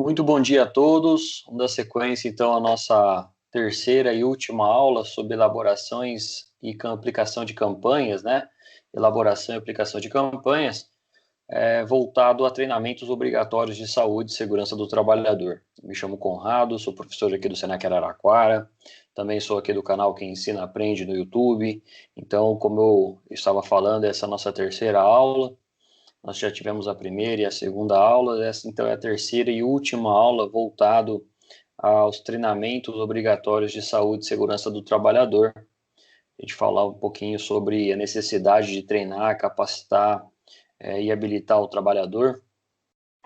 Muito bom dia a todos. Vamos dar sequência, então, à nossa terceira e última aula sobre elaborações e aplicação de campanhas, né? Elaboração e aplicação de campanhas, voltado a treinamentos obrigatórios de saúde e segurança do trabalhador. Me chamo Conrado, sou professor aqui do Senac Araraquara, também sou aqui do canal Quem Ensina Aprende no YouTube. Então, como eu estava falando, essa é a nossa terceira aula. Nós já tivemos a primeira e a segunda aula, essa então é a terceira e última aula voltado aos treinamentos obrigatórios de saúde e segurança do trabalhador. A gente falar um pouquinho sobre a necessidade de treinar, capacitar e habilitar o trabalhador,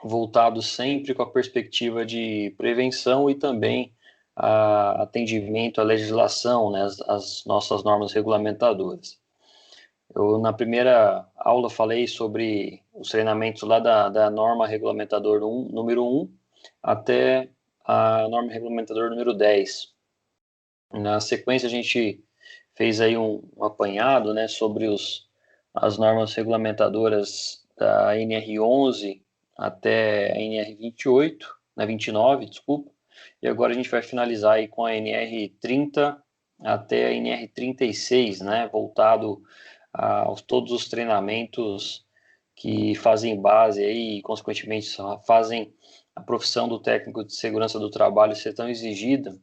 voltado sempre com a perspectiva de prevenção e também atendimento à legislação, né, as nossas normas regulamentadoras. Eu, na primeira aula, falei sobre os treinamentos lá da norma regulamentador número 1 até a norma regulamentador número 10. Na sequência, a gente fez aí um apanhado, né, sobre as normas regulamentadoras da NR11 até a NR28, na 29, desculpa, e agora a gente vai finalizar aí com a NR30 até a NR36, né, voltado aos todos os treinamentos que fazem base aí, e consequentemente fazem a profissão do técnico de segurança do trabalho ser tão exigida,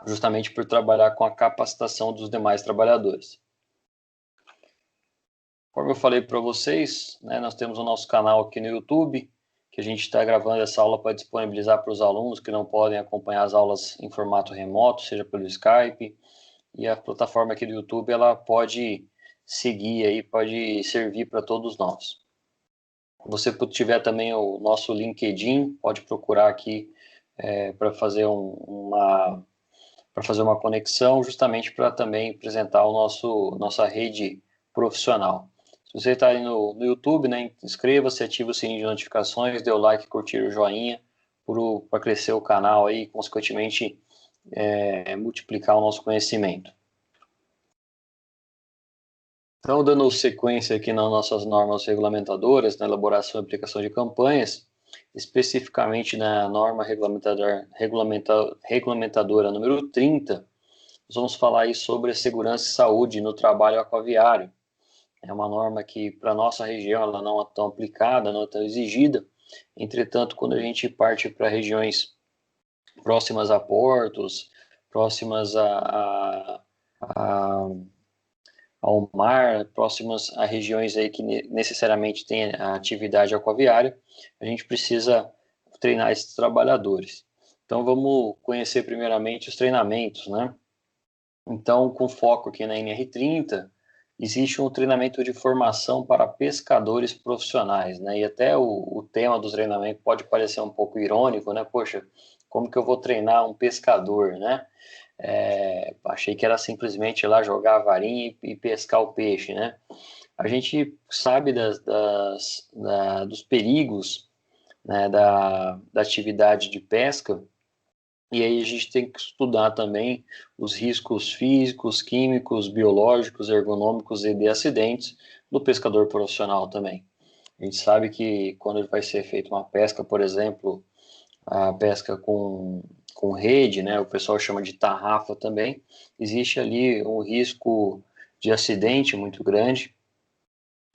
justamente por trabalhar com a capacitação dos demais trabalhadores. Como eu falei para vocês, né, nós temos o nosso canal aqui no YouTube, que a gente está gravando essa aula para disponibilizar para os alunos que não podem acompanhar as aulas em formato remoto, seja pelo Skype, e a plataforma aqui do YouTube, ela pode seguir aí, pode servir para todos nós. Você tiver também o nosso LinkedIn, pode procurar aqui para fazer uma conexão, justamente para também apresentar nossa rede profissional. Se você está aí no YouTube, né, inscreva-se, ative o sininho de notificações, dê o like, curtir o joinha, para crescer o canal aí e, consequentemente, multiplicar o nosso conhecimento. Então, dando sequência aqui nas nossas normas regulamentadoras, na elaboração e aplicação de campanhas, especificamente na norma regulamentadora número 30, nós vamos falar aí sobre a segurança e saúde no trabalho aquaviário. É uma norma que, para a nossa região, ela não é tão aplicada, não é tão exigida. Entretanto, quando a gente parte para regiões próximas a portos, próximas ao mar, próximas a regiões aí que necessariamente têm a atividade aquaviária, a gente precisa treinar esses trabalhadores. Então, vamos conhecer primeiramente os treinamentos, né? Então, com foco aqui na NR30, existe um treinamento de formação para pescadores profissionais, né? E até o tema do treinamento pode parecer um pouco irônico, né? Poxa, como que eu vou treinar um pescador, né? Achei que era simplesmente ir lá jogar a varinha e pescar o peixe, né? A gente sabe dos perigos, né, da atividade de pesca, e aí a gente tem que estudar também os riscos físicos, químicos, biológicos, ergonômicos e de acidentes do pescador profissional também. A gente sabe que quando vai ser feita uma pesca, por exemplo, a pesca com rede, né, o pessoal chama de tarrafa também, existe ali um risco de acidente muito grande,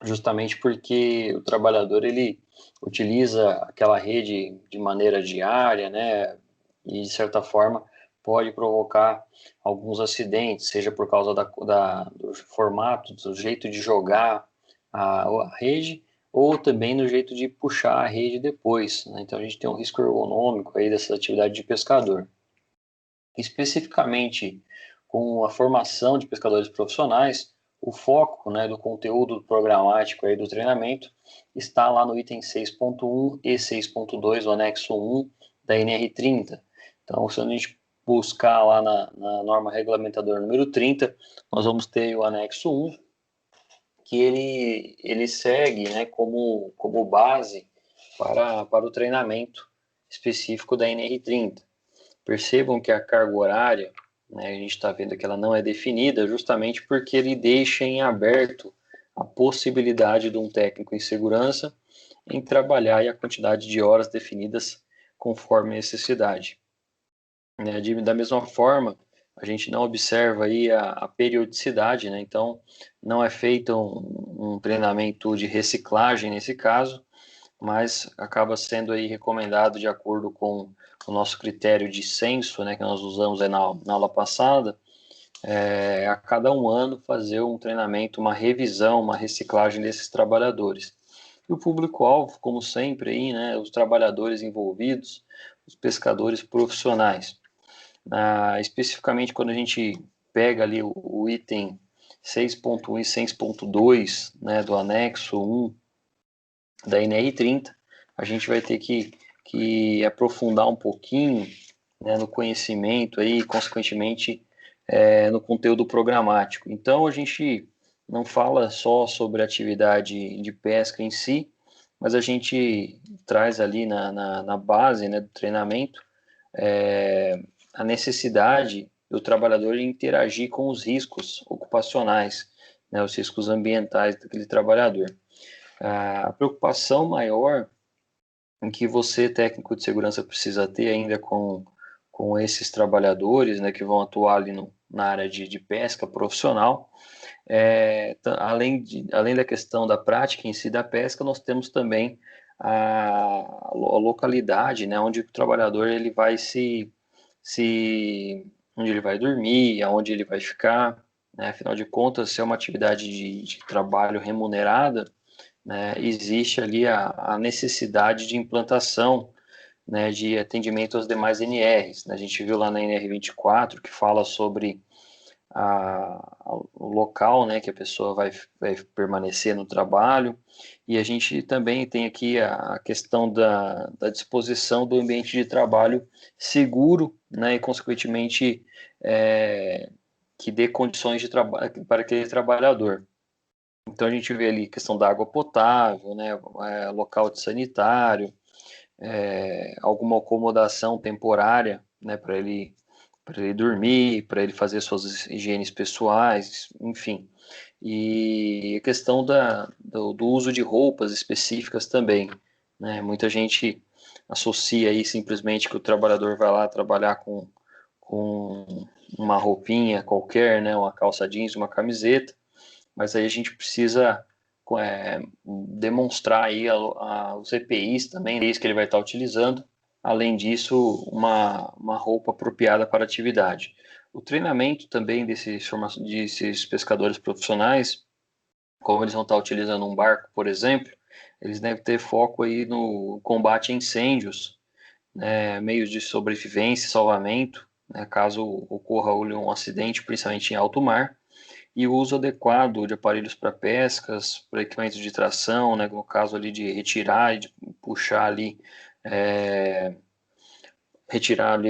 justamente porque o trabalhador ele utiliza aquela rede de maneira diária, né, e de certa forma pode provocar alguns acidentes, seja por causa do formato, do jeito de jogar a rede, ou também no jeito de puxar a rede depois, né? Então a gente tem um risco ergonômico aí dessa atividade de pescador. Especificamente com a formação de pescadores profissionais, o foco, né, do conteúdo programático aí do treinamento está lá no item 6.1 e 6.2, o anexo 1 da NR30. Então, se a gente buscar lá na norma regulamentadora número 30, nós vamos ter o anexo 1, que ele segue, né, como base para o treinamento específico da NR30. Percebam que a carga horária, né, a gente está vendo que ela não é definida justamente porque ele deixa em aberto a possibilidade de um técnico em segurança em trabalhar e a quantidade de horas definidas conforme necessidade. Né? Da mesma forma, a gente não observa aí a periodicidade, né? Então não é feito um treinamento de reciclagem nesse caso, mas acaba sendo aí recomendado de acordo com o nosso critério de censo, né, que nós usamos aí na aula passada, a cada um ano fazer um treinamento, uma revisão, uma reciclagem desses trabalhadores. E o público-alvo, como sempre, aí, né, os trabalhadores envolvidos, os pescadores profissionais. Especificamente quando a gente pega ali o item 6.1 e 6.2, né, do anexo 1 da NR 30, a gente vai ter que aprofundar um pouquinho, né, no conhecimento aí, consequentemente no conteúdo programático. Então a gente não fala só sobre a atividade de pesca em si, mas a gente traz ali na base, né, do treinamento a necessidade do trabalhador interagir com os riscos ocupacionais, né, os riscos ambientais daquele trabalhador. A preocupação maior em que você, técnico de segurança, precisa ter ainda com esses trabalhadores, né, que vão atuar ali na área de pesca profissional, além da questão da prática em si da pesca, nós temos também a localidade, né, onde o trabalhador ele vai onde ele vai dormir, aonde ele vai ficar, né, afinal de contas, se é uma atividade de trabalho remunerada, né, existe ali a necessidade de implantação, né, de atendimento aos demais NRs. A gente viu lá na NR 24 que fala sobre o local, né, que a pessoa vai permanecer no trabalho, e a gente também tem aqui a questão da disposição do ambiente de trabalho seguro, né, e consequentemente que dê condições de trabalho para aquele trabalhador. Então a gente vê ali questão da água potável, né, local de sanitário, alguma acomodação temporária, né, para ele dormir, para ele fazer suas higienes pessoais, enfim. E a questão do uso de roupas específicas também, né? Muita gente associa aí simplesmente que o trabalhador vai lá trabalhar com uma roupinha qualquer, né? Uma calça jeans, uma camiseta, mas aí a gente precisa demonstrar aí os EPIs também, isso que ele vai estar utilizando, além disso, uma roupa apropriada para a atividade. O treinamento também desses pescadores profissionais, como eles vão estar utilizando um barco, por exemplo, eles devem ter foco aí no combate a incêndios, né, meios de sobrevivência e salvamento, né, caso ocorra um acidente, principalmente em alto mar, e o uso adequado de aparelhos para pescas, para equipamentos de tração, né, no caso ali de retirar e de puxar ali, retirar ali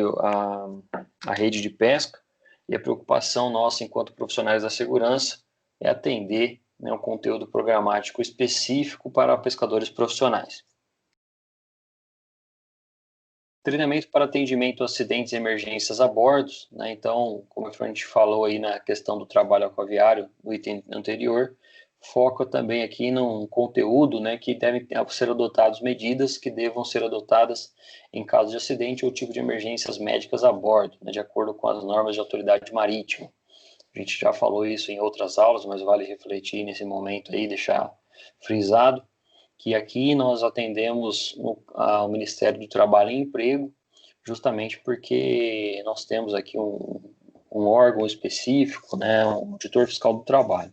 a rede de pesca, e a preocupação nossa enquanto profissionais da segurança é atender, né, um conteúdo programático específico para pescadores profissionais. Treinamento para atendimento a acidentes e emergências a bordo, né? Então, como a gente falou aí na questão do trabalho aquaviário, no item anterior, foca também aqui num conteúdo, né, que devem ser adotadas medidas que devam ser adotadas em caso de acidente ou tipo de emergências médicas a bordo, né, de acordo com as normas de autoridade marítima. A gente já falou isso em outras aulas, mas vale refletir nesse momento aí, deixar frisado que aqui nós atendemos ao Ministério do Trabalho e Emprego, justamente porque nós temos aqui um órgão específico, né, um auditor fiscal do trabalho.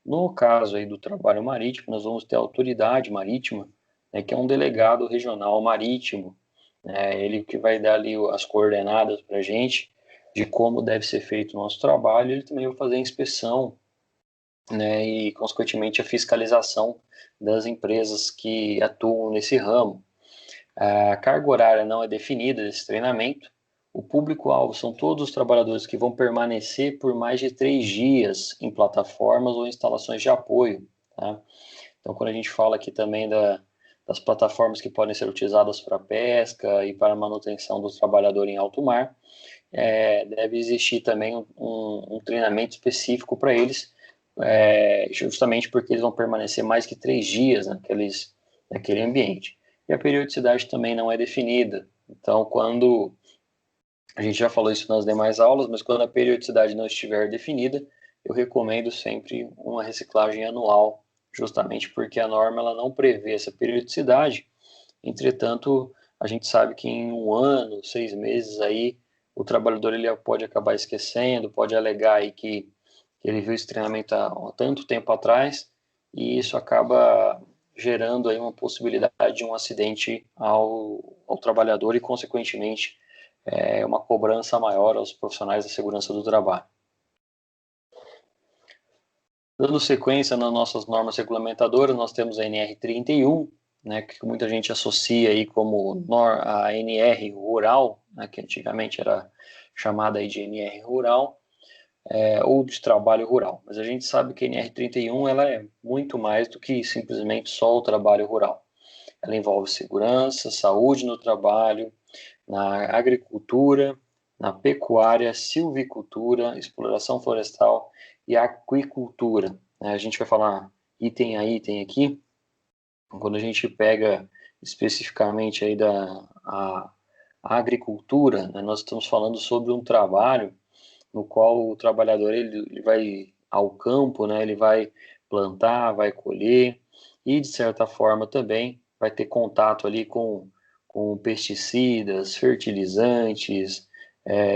No caso aí do trabalho marítimo, nós vamos ter a autoridade marítima, né, que é um delegado regional marítimo, né, ele que vai dar ali as coordenadas para a gente de como deve ser feito o nosso trabalho, ele também vai fazer a inspeção, né, e, consequentemente, a fiscalização das empresas que atuam nesse ramo. A carga horária não é definida desse treinamento. O público-alvo são todos os trabalhadores que vão permanecer por mais de 3 dias em plataformas ou instalações de apoio. Tá? Então, quando a gente fala aqui também das plataformas que podem ser utilizadas para pesca e para manutenção do trabalhador em alto mar, deve existir também um treinamento específico para eles, justamente porque eles vão permanecer mais que 3 dias naquele ambiente. E a periodicidade também não é definida, Então, quando a gente já falou isso nas demais aulas, mas quando a periodicidade não estiver definida, eu recomendo sempre uma reciclagem anual, justamente porque a norma ela não prevê essa periodicidade. Entretanto, a gente sabe que em um ano, 6 meses aí, o trabalhador ele pode acabar esquecendo, pode alegar aí que ele viu esse treinamento há tanto tempo atrás, e isso acaba gerando aí uma possibilidade de um acidente ao trabalhador e, consequentemente, uma cobrança maior aos profissionais da segurança do trabalho. Dando sequência nas nossas normas regulamentadoras, nós temos a NR31, né, que muita gente associa aí como a NR rural, né, que antigamente era chamada aí de NR rural, ou de trabalho rural. Mas a gente sabe que a NR31 ela é muito mais do que simplesmente só o trabalho rural. Ela envolve segurança, saúde no trabalho, na agricultura, na pecuária, silvicultura, exploração florestal e aquicultura. A gente vai falar item a item aqui. Quando a gente pega especificamente aí a agricultura, né, nós estamos falando sobre um trabalho no qual o trabalhador ele vai ao campo, né, ele vai plantar, vai colher e, de certa forma, também vai ter contato ali com pesticidas, fertilizantes,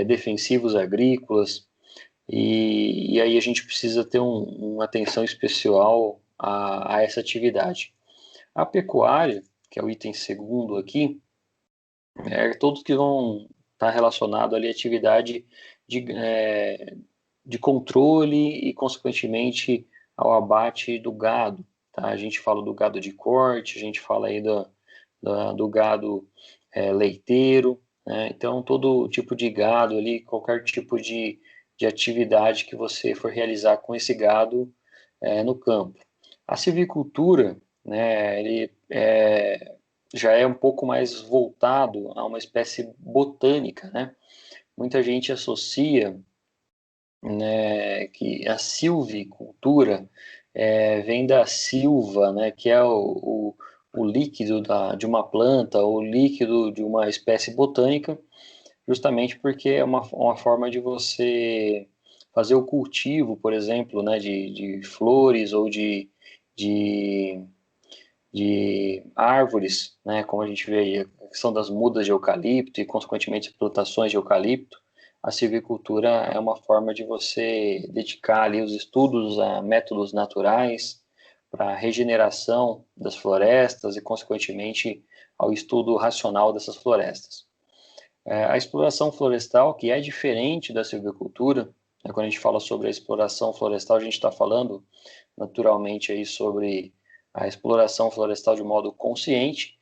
defensivos agrícolas, e aí a gente precisa ter uma atenção especial a essa atividade. A pecuária, que é o item segundo aqui, todos que vão estar relacionados ali à atividade de controle e, consequentemente, ao abate do gado. Tá? A gente fala do gado de corte, a gente fala aí do gado leiteiro, né? Então, todo tipo de gado ali, qualquer tipo de atividade que você for realizar com esse gado no campo. A silvicultura, né, ele já é um pouco mais voltado a uma espécie botânica, né? Muita gente associa, né, que a silvicultura vem da silva, né, que é o líquido de uma planta, ou líquido de uma espécie botânica, justamente porque é uma forma de você fazer o cultivo, por exemplo, né, de flores ou de, de árvores, né, como a gente vê aí, a questão das mudas de eucalipto e, consequentemente, plantações de eucalipto. A silvicultura é uma forma de você dedicar ali os estudos a métodos naturais para a regeneração das florestas e, consequentemente, ao estudo racional dessas florestas. A exploração florestal, que é diferente da silvicultura, né, quando a gente fala sobre a exploração florestal, a gente está falando naturalmente aí sobre a exploração florestal de modo consciente,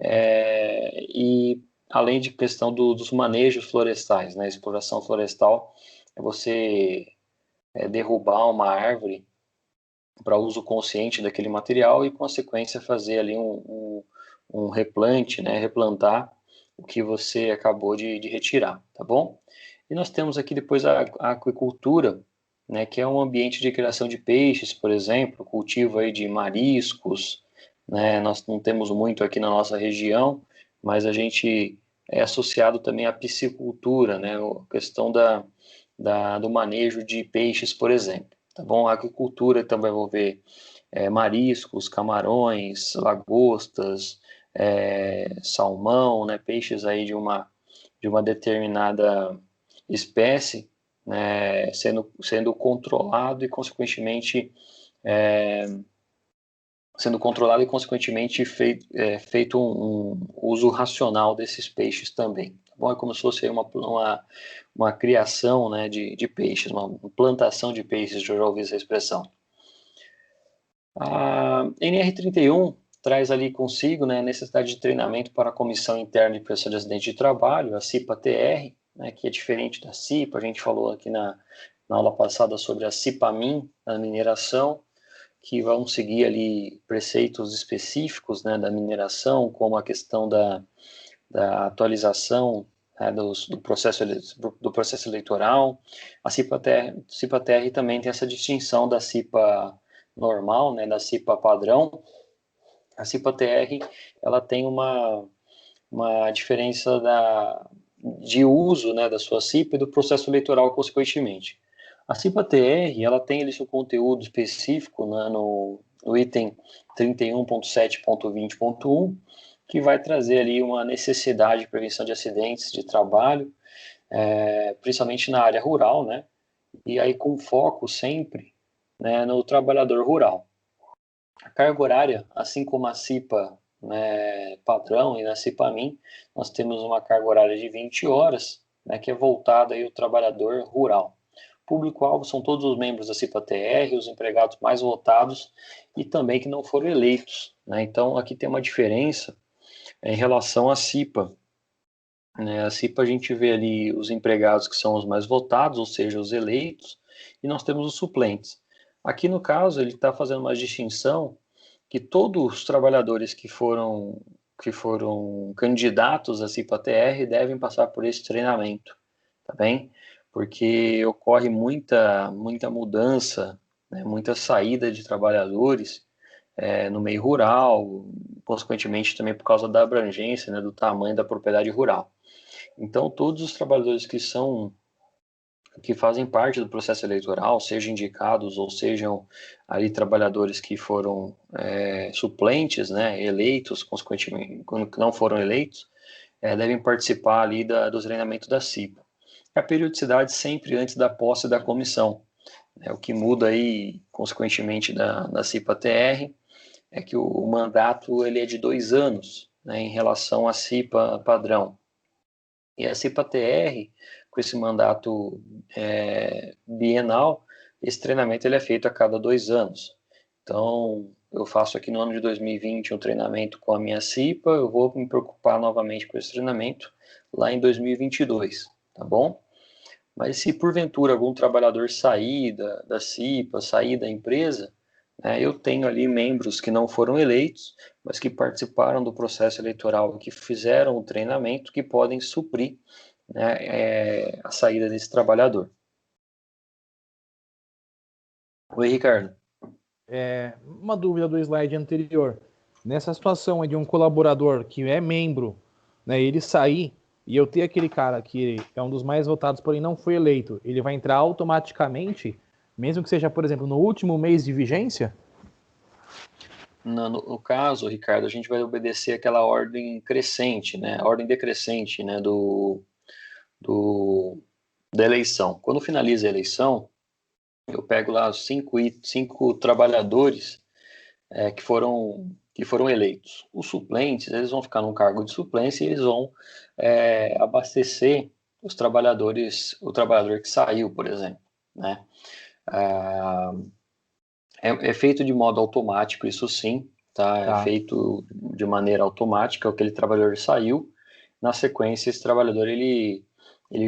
e além de questão dos manejos florestais, né? A exploração florestal é você derrubar uma árvore para uso consciente daquele material e, consequência, fazer ali um replante, né? Replantar o que você acabou de retirar, tá bom? E nós temos aqui depois a aquicultura, né, que é um ambiente de criação de peixes, por exemplo, cultivo aí de mariscos, né, nós não temos muito aqui na nossa região, mas a gente é associado também à piscicultura, né, a questão do manejo de peixes, por exemplo, tá bom? A aquicultura também vai envolver mariscos, camarões, lagostas, salmão, né, peixes aí de uma determinada espécie, né, sendo controlado e, consequentemente, é, feito um uso racional desses peixes também. Tá bom? É como se fosse uma criação, né, de peixes, uma plantação de peixes, eu já ouvi essa expressão. A NR31 traz ali consigo, né, a necessidade de treinamento para a Comissão Interna de Prevenção de Acidente de Trabalho, a CIPA-TR, né, que é diferente da CIPA. A gente falou aqui na aula passada sobre a CIPAMIN, a mineração, que vão seguir ali preceitos específicos, né, da mineração, como a questão da atualização, né, do processo eleitoral. A CIPA-TR também tem essa distinção da CIPA normal, né, da CIPA padrão. A CIPA-TR ela tem uma diferença de uso, né, da sua CIPA e do processo eleitoral consequentemente. A CIPA-TR, ela tem ali seu conteúdo específico, né, no item 31.7.20.1, que vai trazer ali uma necessidade de prevenção de acidentes de trabalho, principalmente na área rural, né, e aí com foco sempre, né, no trabalhador rural. A carga horária, assim como a CIPA, né, padrão e na CIPA-MIN, nós temos uma carga horária de 20 horas, né, que é voltada aí ao trabalhador rural. Público-alvo são todos os membros da CIPA-TR, os empregados mais votados e também que não foram eleitos, né? Então, aqui tem uma diferença em relação à CIPA. Né? A CIPA a gente vê ali os empregados que são os mais votados, ou seja, os eleitos, e nós temos os suplentes. Aqui, no caso, ele está fazendo uma distinção que todos os trabalhadores que foram candidatos à CIPA-TR devem passar por esse treinamento, tá bem? Porque ocorre muita mudança, né, muita saída de trabalhadores no meio rural, consequentemente também por causa da abrangência, né, do tamanho da propriedade rural. Então, todos os trabalhadores que fazem parte do processo eleitoral, sejam indicados ou sejam ali trabalhadores que foram suplentes, né, eleitos, consequentemente, quando não foram eleitos, devem participar ali do treinamento da CIPA. A periodicidade sempre antes da posse da comissão. O que muda aí, consequentemente, da CIPA-TR é que o mandato ele é de 2 anos, né, em relação à CIPA padrão. E a CIPA-TR, com esse mandato bienal, esse treinamento ele é feito a cada 2 anos. Então, eu faço aqui no ano de 2020 um treinamento com a minha CIPA, eu vou me preocupar novamente com esse treinamento lá em 2022, tá bom? Mas se porventura algum trabalhador sair da CIPA, sair da empresa, né, eu tenho ali membros que não foram eleitos, mas que participaram do processo eleitoral, que fizeram o treinamento, que podem suprir, né, a saída desse trabalhador. Oi, Ricardo. Uma dúvida do slide anterior. Nessa situação de um colaborador que é membro, né, ele sair e eu ter aquele cara que é um dos mais votados, porém não foi eleito, ele vai entrar automaticamente, mesmo que seja, por exemplo, no último mês de vigência? No caso, Ricardo, a gente vai obedecer aquela ordem crescente, né, a ordem decrescente, né, da eleição. Quando finaliza a eleição, eu pego lá os cinco trabalhadores que foram eleitos. Os suplentes, eles vão ficar num cargo de suplência e eles vão abastecer os trabalhadores, o trabalhador que saiu, por exemplo, né? É feito de modo automático, isso sim, tá? É Tá. feito de maneira automática, aquele trabalhador saiu, na sequência esse trabalhador ele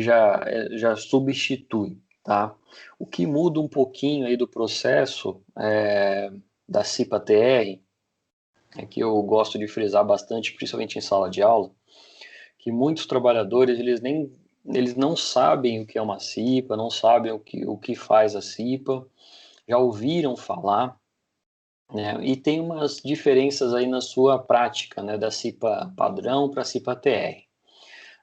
já substitui, tá? O que muda um pouquinho aí do processo da CIPA-TR, é que eu gosto de frisar bastante, principalmente em sala de aula, que muitos trabalhadores eles não sabem o que é uma CIPA, não sabem o que faz a CIPA, já ouviram falar, né? E tem umas diferenças aí na sua prática, né, da CIPA padrão para a CIPA TR.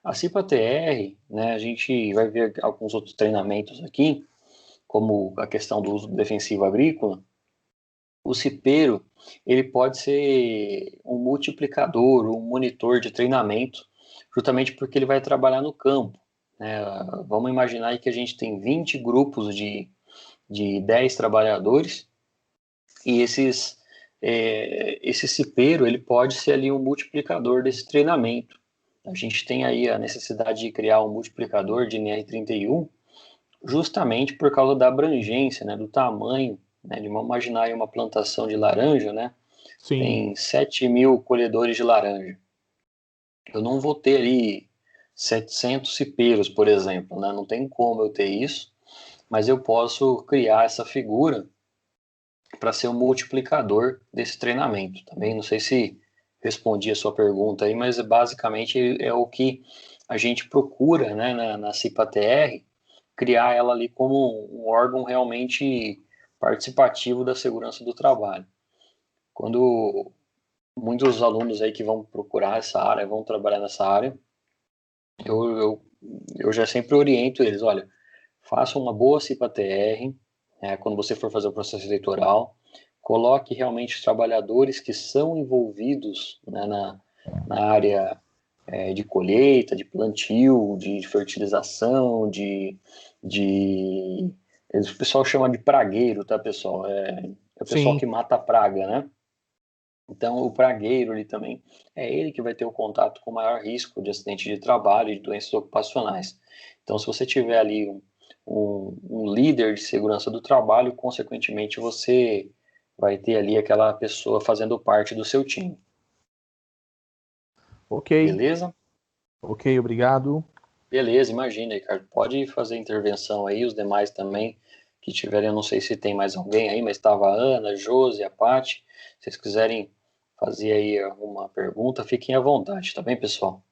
A CIPA TR, né, a gente vai ver alguns outros treinamentos aqui, como a questão do uso defensivo agrícola. O cipeiro, ele pode ser um multiplicador, um monitor de treinamento, justamente porque ele vai trabalhar no campo, né? Vamos imaginar aí que a gente tem 20 grupos de 10 trabalhadores, e esse cipeiro ele pode ser ali um multiplicador desse treinamento. A gente tem aí a necessidade de criar um multiplicador de NR31 justamente por causa da abrangência, né, do tamanho, né, de imaginar aí uma plantação de laranja, né, Sim. tem 7.000 colhedores de laranja. Eu não vou ter ali 700 cipeiros, por exemplo, né, não tem como eu ter isso, mas eu posso criar essa figura para ser o multiplicador desse treinamento. Também não sei se respondi a sua pergunta aí, mas basicamente é o que a gente procura, né, na CIPA-TR, criar ela ali como um órgão realmente participativo da segurança do trabalho. Quando muitos alunos aí que vão procurar essa área, vão trabalhar nessa área, eu já sempre oriento eles, olha, faça uma boa CIPA-TR, quando você for fazer o processo eleitoral, coloque realmente os trabalhadores que são envolvidos, né, na área de colheita, de plantio, de fertilização, de... O pessoal chama de pragueiro, tá, pessoal? É o pessoal Sim. que mata a praga, né? Então, o pragueiro ali também é ele que vai ter o contato com maior risco de acidente de trabalho e de doenças ocupacionais. Então, se você tiver ali um líder de segurança do trabalho, consequentemente você vai ter ali aquela pessoa fazendo parte do seu time. Ok, Beleza? ok, obrigado. Beleza, imagina, Ricardo. Pode fazer intervenção aí, os demais também que tiverem, eu não sei se tem mais alguém aí, mas estava a Ana, a Josi, a Paty. Se vocês quiserem fazer aí alguma pergunta, fiquem à vontade, tá bem, pessoal?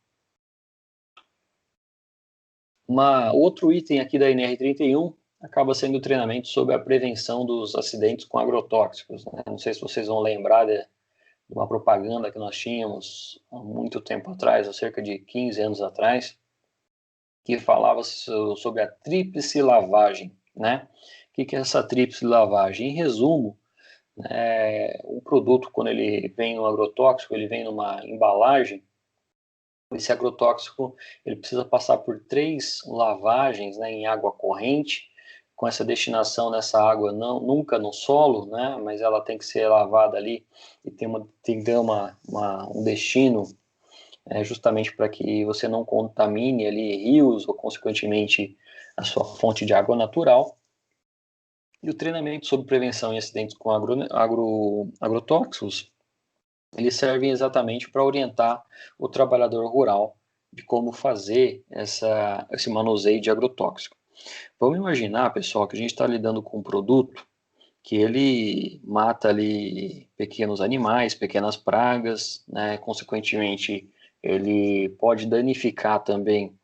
Outro item aqui da NR31 acaba sendo o treinamento sobre a prevenção dos acidentes com agrotóxicos, né? Não sei se vocês vão lembrar de uma propaganda que nós tínhamos há muito tempo atrás, há cerca de 15 anos atrás, que falava sobre a tríplice lavagem, né? O que é essa tríplice lavagem? Em resumo, um produto, quando ele vem no agrotóxico, ele vem numa embalagem, esse agrotóxico ele precisa passar por 3 lavagens, né, em água corrente, com essa destinação dessa água nunca no solo, né, mas ela tem que ser lavada ali e tem que ter um destino justamente para que você não contamine ali rios ou, consequentemente, a sua fonte de água natural. E o treinamento sobre prevenção em acidentes com agrotóxicos, eles servem exatamente para orientar o trabalhador rural de como fazer esse manuseio de agrotóxico. Vamos imaginar, pessoal, que a gente está lidando com um produto que ele mata ali pequenos animais, pequenas pragas, né? Consequentemente, ele pode danificar também,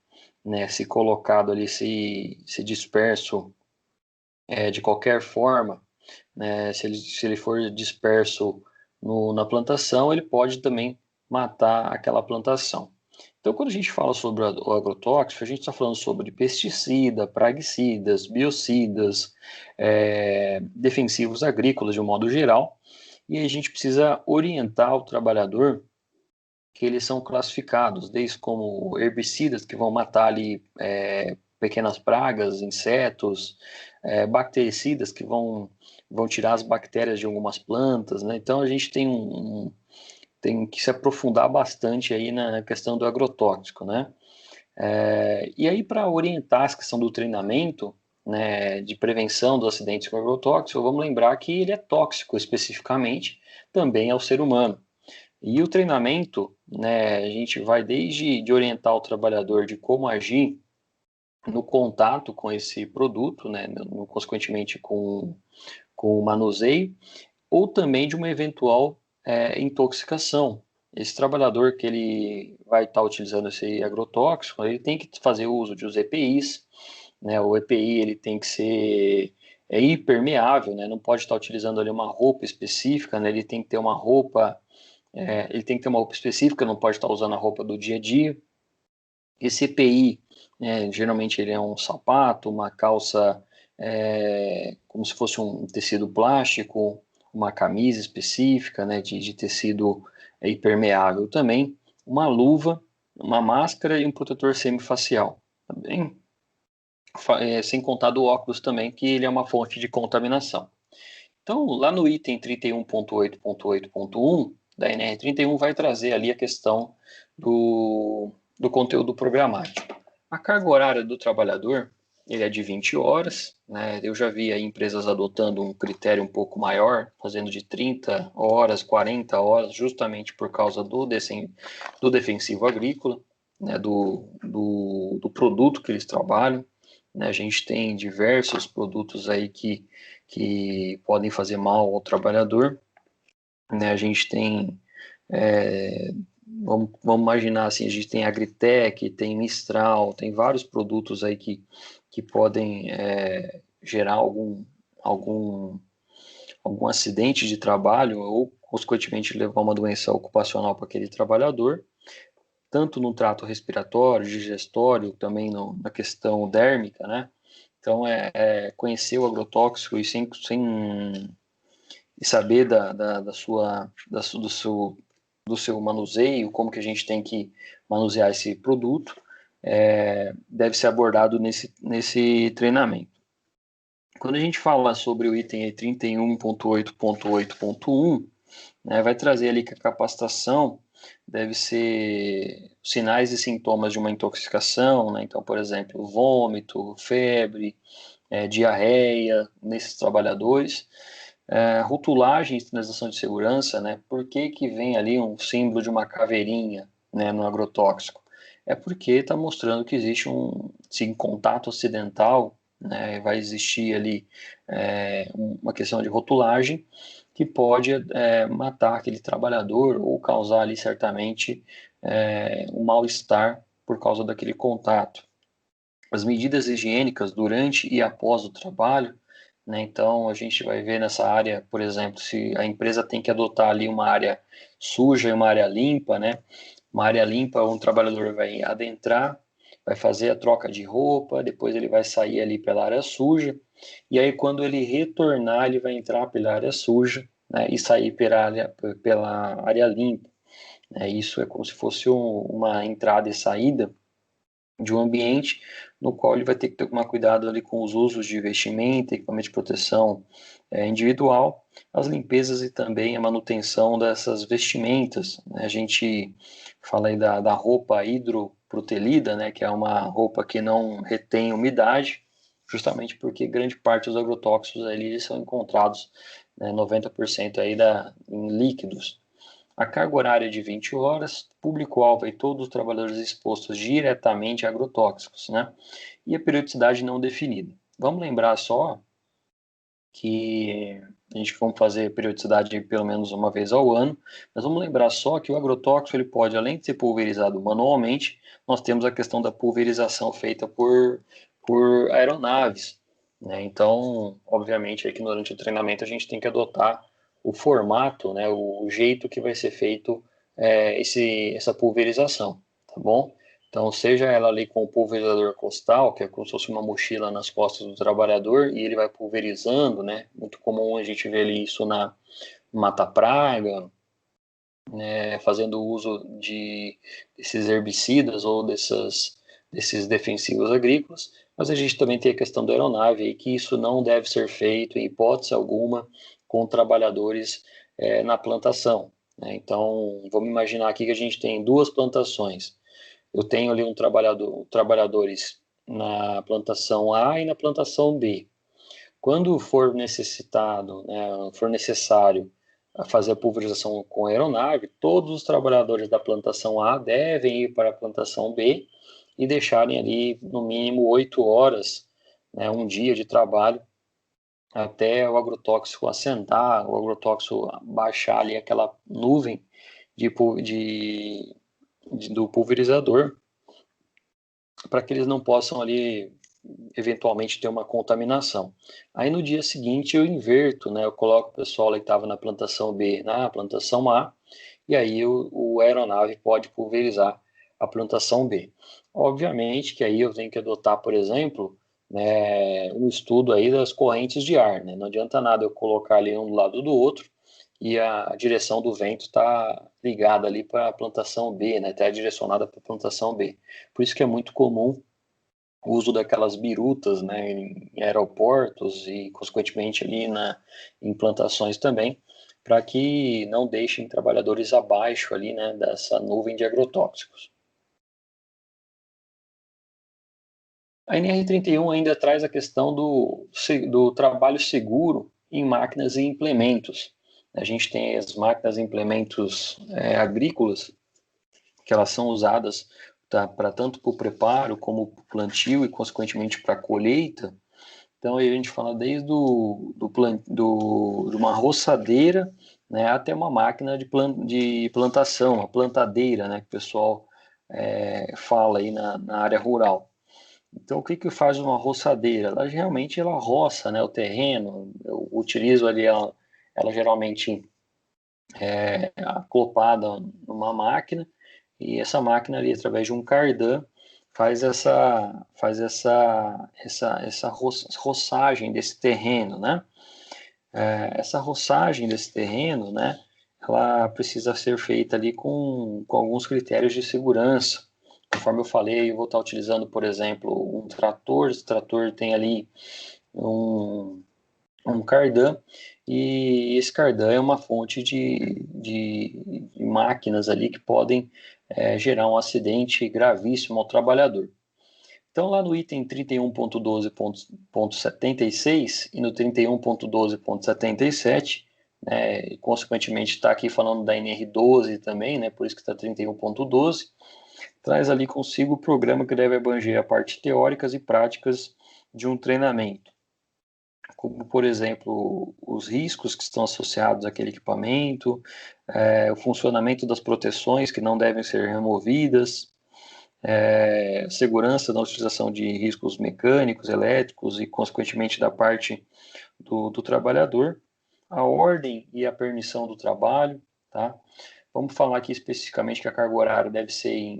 né? Se colocado ali, se disperso de qualquer forma, né? Se ele for disperso na plantação, ele pode também matar aquela plantação. Então, quando a gente fala sobre o agrotóxico, a gente está falando sobre pesticida, praguicidas, biocidas, defensivos agrícolas de um modo geral, e a gente precisa orientar o trabalhador que eles são classificados, desde como herbicidas que vão matar ali pequenas pragas, insetos, bactericidas que vão tirar as bactérias de algumas plantas, né? Então a gente tem que se aprofundar bastante aí na questão do agrotóxico, né? E aí, para orientar essa questão do treinamento, né, de prevenção dos acidentes com agrotóxico, vamos lembrar que ele é tóxico especificamente também ao ser humano. E o treinamento, né, a gente vai desde de orientar o trabalhador de como agir no contato com esse produto, né, consequentemente com o manuseio, ou também de uma eventual intoxicação. Esse trabalhador que ele vai estar utilizando esse agrotóxico, ele tem que fazer uso de os EPIs, né? O EPI ele tem que ser hipermeável, né? Não pode estar utilizando ali uma roupa específica, né? Ele tem que ter uma roupa específica, não pode estar usando a roupa do dia a dia. Esse EPI, né, geralmente ele é um sapato, uma calça como se fosse um tecido plástico, uma camisa específica, né, de tecido impermeável também, uma luva, uma máscara e um protetor semifacial. Tá bem? Sem contar do óculos também, que ele é uma fonte de contaminação. Então, lá no item 31.8.8.1 da NR31 vai trazer ali a questão do conteúdo programático. A carga horária do trabalhador, ele é de 20 horas, né? Eu já vi aí empresas adotando um critério um pouco maior, fazendo de 30 horas, 40 horas, justamente por causa do defensivo agrícola, né? Do produto que eles trabalham. Né? A gente tem diversos produtos aí que podem fazer mal ao trabalhador. Né? A gente tem, vamos imaginar assim, a gente tem Agritech, tem Mistral, tem vários produtos aí que podem gerar algum algum acidente de trabalho ou, consequentemente, levar uma doença ocupacional para aquele trabalhador, tanto no trato respiratório, digestório, também na questão dérmica, né? Então, conhecer o agrotóxico e sem e saber do seu manuseio, como que a gente tem que manusear esse produto, deve ser abordado nesse treinamento. Quando a gente fala sobre o item 31.8.8.1, né, vai trazer ali que a capacitação deve ser sinais e sintomas de uma intoxicação, né? Então, por exemplo, vômito, febre, diarreia nesses trabalhadores, rotulagem e sinalização de segurança, né? Por que que vem ali um símbolo de uma caveirinha, né, no agrotóxico? É porque está mostrando que existe sim, contato acidental, né? Vai existir ali uma questão de rotulagem que pode matar aquele trabalhador ou causar ali certamente um mal-estar por causa daquele contato. As medidas higiênicas durante e após o trabalho, né? Então a gente vai ver nessa área, por exemplo, se a empresa tem que adotar ali uma área suja e uma área limpa, né? Uma área limpa, um trabalhador vai adentrar, vai fazer a troca de roupa, depois ele vai sair ali pela área suja, e aí quando ele retornar, ele vai entrar pela área suja, né? E sair pela área limpa. Isso é como se fosse uma entrada e saída de um ambiente no qual ele vai ter que tomar cuidado ali com os usos de vestimenta, equipamento de proteção individual, as limpezas e também a manutenção dessas vestimentas, né? A gente fala aí da roupa hidroprotelida, né, que é uma roupa que não retém umidade, justamente porque grande parte dos agrotóxicos ali são encontrados, né, 90% aí em líquidos. A carga horária de 20 horas, público-alvo e todos os trabalhadores expostos diretamente a agrotóxicos, né? E a periodicidade não definida. Vamos lembrar só que a gente vamos fazer periodicidade pelo menos uma vez ao ano, mas vamos lembrar só que o agrotóxico ele pode, além de ser pulverizado manualmente, nós temos a questão da pulverização feita por aeronaves, né? Então, obviamente, aqui durante o treinamento a gente tem que adotar o formato, né, o jeito que vai ser feito essa pulverização, tá bom? Então, seja ela ali com o pulverizador costal, que é como se fosse uma mochila nas costas do trabalhador, e ele vai pulverizando, né? Muito comum a gente ver ali isso na mata-praga, né? Fazendo uso desses herbicidas ou desses defensivos agrícolas. Mas a gente também tem a questão da aeronave, e que isso não deve ser feito, em hipótese alguma, com trabalhadores na plantação, né? Então, vamos imaginar aqui que a gente tem duas plantações. Eu tenho ali trabalhadores na plantação A e na plantação B. Quando for necessitado, né, for necessário fazer a pulverização com a aeronave, todos os trabalhadores da plantação A devem ir para a plantação B e deixarem ali no mínimo 8 horas, né, um dia de trabalho, até o agrotóxico assentar, o agrotóxico baixar ali aquela nuvem do pulverizador, para que eles não possam ali eventualmente ter uma contaminação. Aí no dia seguinte eu inverto, né? Eu coloco o pessoal que estava na plantação B na plantação A, e aí o aeronave pode pulverizar a plantação B. Obviamente que aí eu tenho que adotar, por exemplo, né, um estudo aí das correntes de ar, né? Não adianta nada eu colocar ali um do lado do outro e a direção do vento está ligada ali para a plantação B, né? Está direcionada para a plantação B. Por isso que é muito comum o uso daquelas birutas, né, em aeroportos e, consequentemente, ali em plantações também, para que não deixem trabalhadores abaixo ali, né, dessa nuvem de agrotóxicos. A NR31 ainda traz a questão do trabalho seguro em máquinas e implementos. A gente tem as máquinas e implementos agrícolas, que elas são usadas para tanto para o preparo como para o plantio e, consequentemente, para a colheita. Então, aí a gente fala desde de uma roçadeira, né, até uma máquina de plantação, a plantadeira, né, que o pessoal fala aí na área rural. Então, o que que faz uma roçadeira? Ela realmente roça, né, o terreno. Eu utilizo ali ela geralmente é acoplada numa máquina, e essa máquina ali, através de um cardan, faz essa roçagem desse terreno, né? Essa roçagem desse terreno, né? Ela precisa ser feita ali com alguns critérios de segurança. Conforme eu falei, eu vou estar utilizando, por exemplo, um trator. Esse trator tem ali um cardan, e esse cardan é uma fonte de máquinas ali que podem gerar um acidente gravíssimo ao trabalhador. Então, lá no item 31.12.76 e no 31.12.77, né, consequentemente está aqui falando da NR12 também, né, por isso que está 31.12, traz ali consigo o programa que deve abranger a parte teóricas e práticas de um treinamento, como, por exemplo, os riscos que estão associados àquele equipamento, o funcionamento das proteções que não devem ser removidas, segurança na utilização de riscos mecânicos, elétricos e, consequentemente, da parte do trabalhador, a ordem e a permissão do trabalho, tá? Vamos falar aqui especificamente que a carga horária deve ser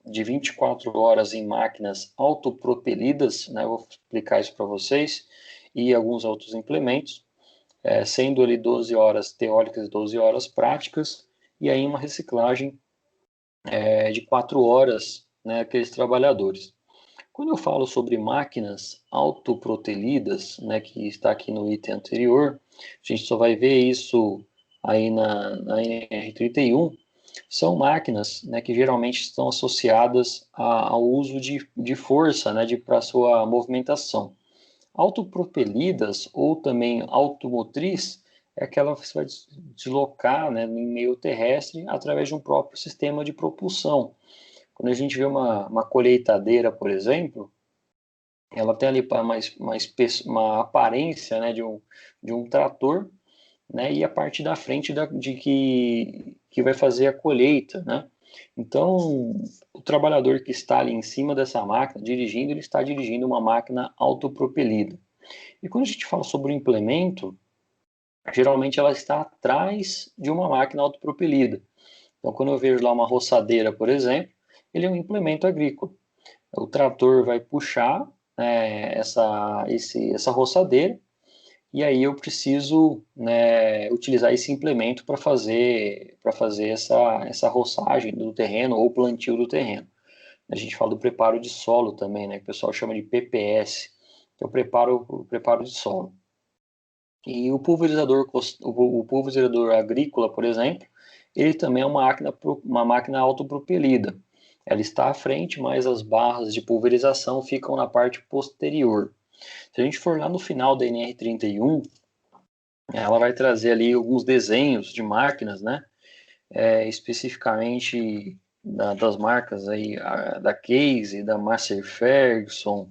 de 24 horas em máquinas autopropelidas, né? Eu vou explicar isso para vocês, e alguns outros implementos, sendo ali 12 horas teóricas e 12 horas práticas, e aí uma reciclagem de 4 horas, né, aqueles trabalhadores. Quando eu falo sobre máquinas autopropelidas, né, que está aqui no item anterior, a gente só vai ver isso aí na NR31, são máquinas, né, que geralmente estão associadas ao uso de força, né, para sua movimentação. Autopropelidas ou também automotriz é aquela que você vai deslocar, né, em meio terrestre através de um próprio sistema de propulsão. Quando a gente vê uma colheitadeira, por exemplo, ela tem ali uma aparência, né, de um trator, né, e a parte da frente que vai fazer a colheita, né? Então, o trabalhador que está ali em cima dessa máquina, dirigindo, ele está dirigindo uma máquina autopropelida. E quando a gente fala sobre o implemento, geralmente ela está atrás de uma máquina autopropelida. Então, quando eu vejo lá uma roçadeira, por exemplo, ele é um implemento agrícola. O trator vai puxar essa roçadeira, e aí eu preciso, né, utilizar esse implemento para fazer essa roçagem do terreno ou plantio do terreno. A gente fala do preparo de solo também, né, que o pessoal chama de PPS, que é o preparo de solo. E o pulverizador agrícola, por exemplo, ele também é uma máquina autopropelida. Ela está à frente, mas as barras de pulverização ficam na parte posterior. Se a gente for lá no final da NR31, ela vai trazer ali alguns desenhos de máquinas, né? Especificamente das marcas aí, da Case, da Massey Ferguson.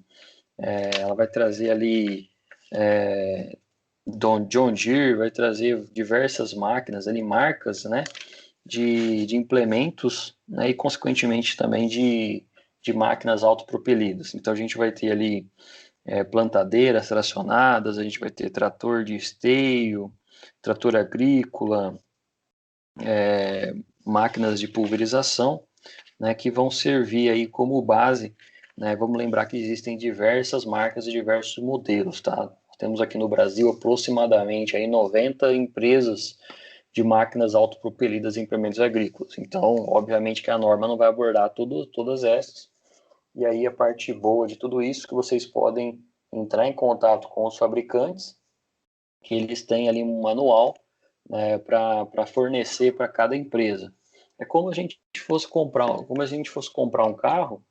Ela vai trazer ali John Deere, vai trazer diversas máquinas ali, marcas, né? De implementos, né, e consequentemente também de máquinas autopropelidas. Então a gente vai ter ali plantadeiras tracionadas, a gente vai ter trator de esteio, trator agrícola, máquinas de pulverização, né, que vão servir aí como base, né. Vamos lembrar que existem diversas marcas e diversos modelos, tá? Temos aqui no Brasil aproximadamente aí 90 empresas de máquinas autopropelidas em implementos agrícolas. Então, obviamente que a norma não vai abordar todas essas. E aí a parte boa de tudo isso é que vocês podem entrar em contato com os fabricantes, que eles têm ali um manual, né, para fornecer para cada empresa. É como como a gente fosse comprar um carro,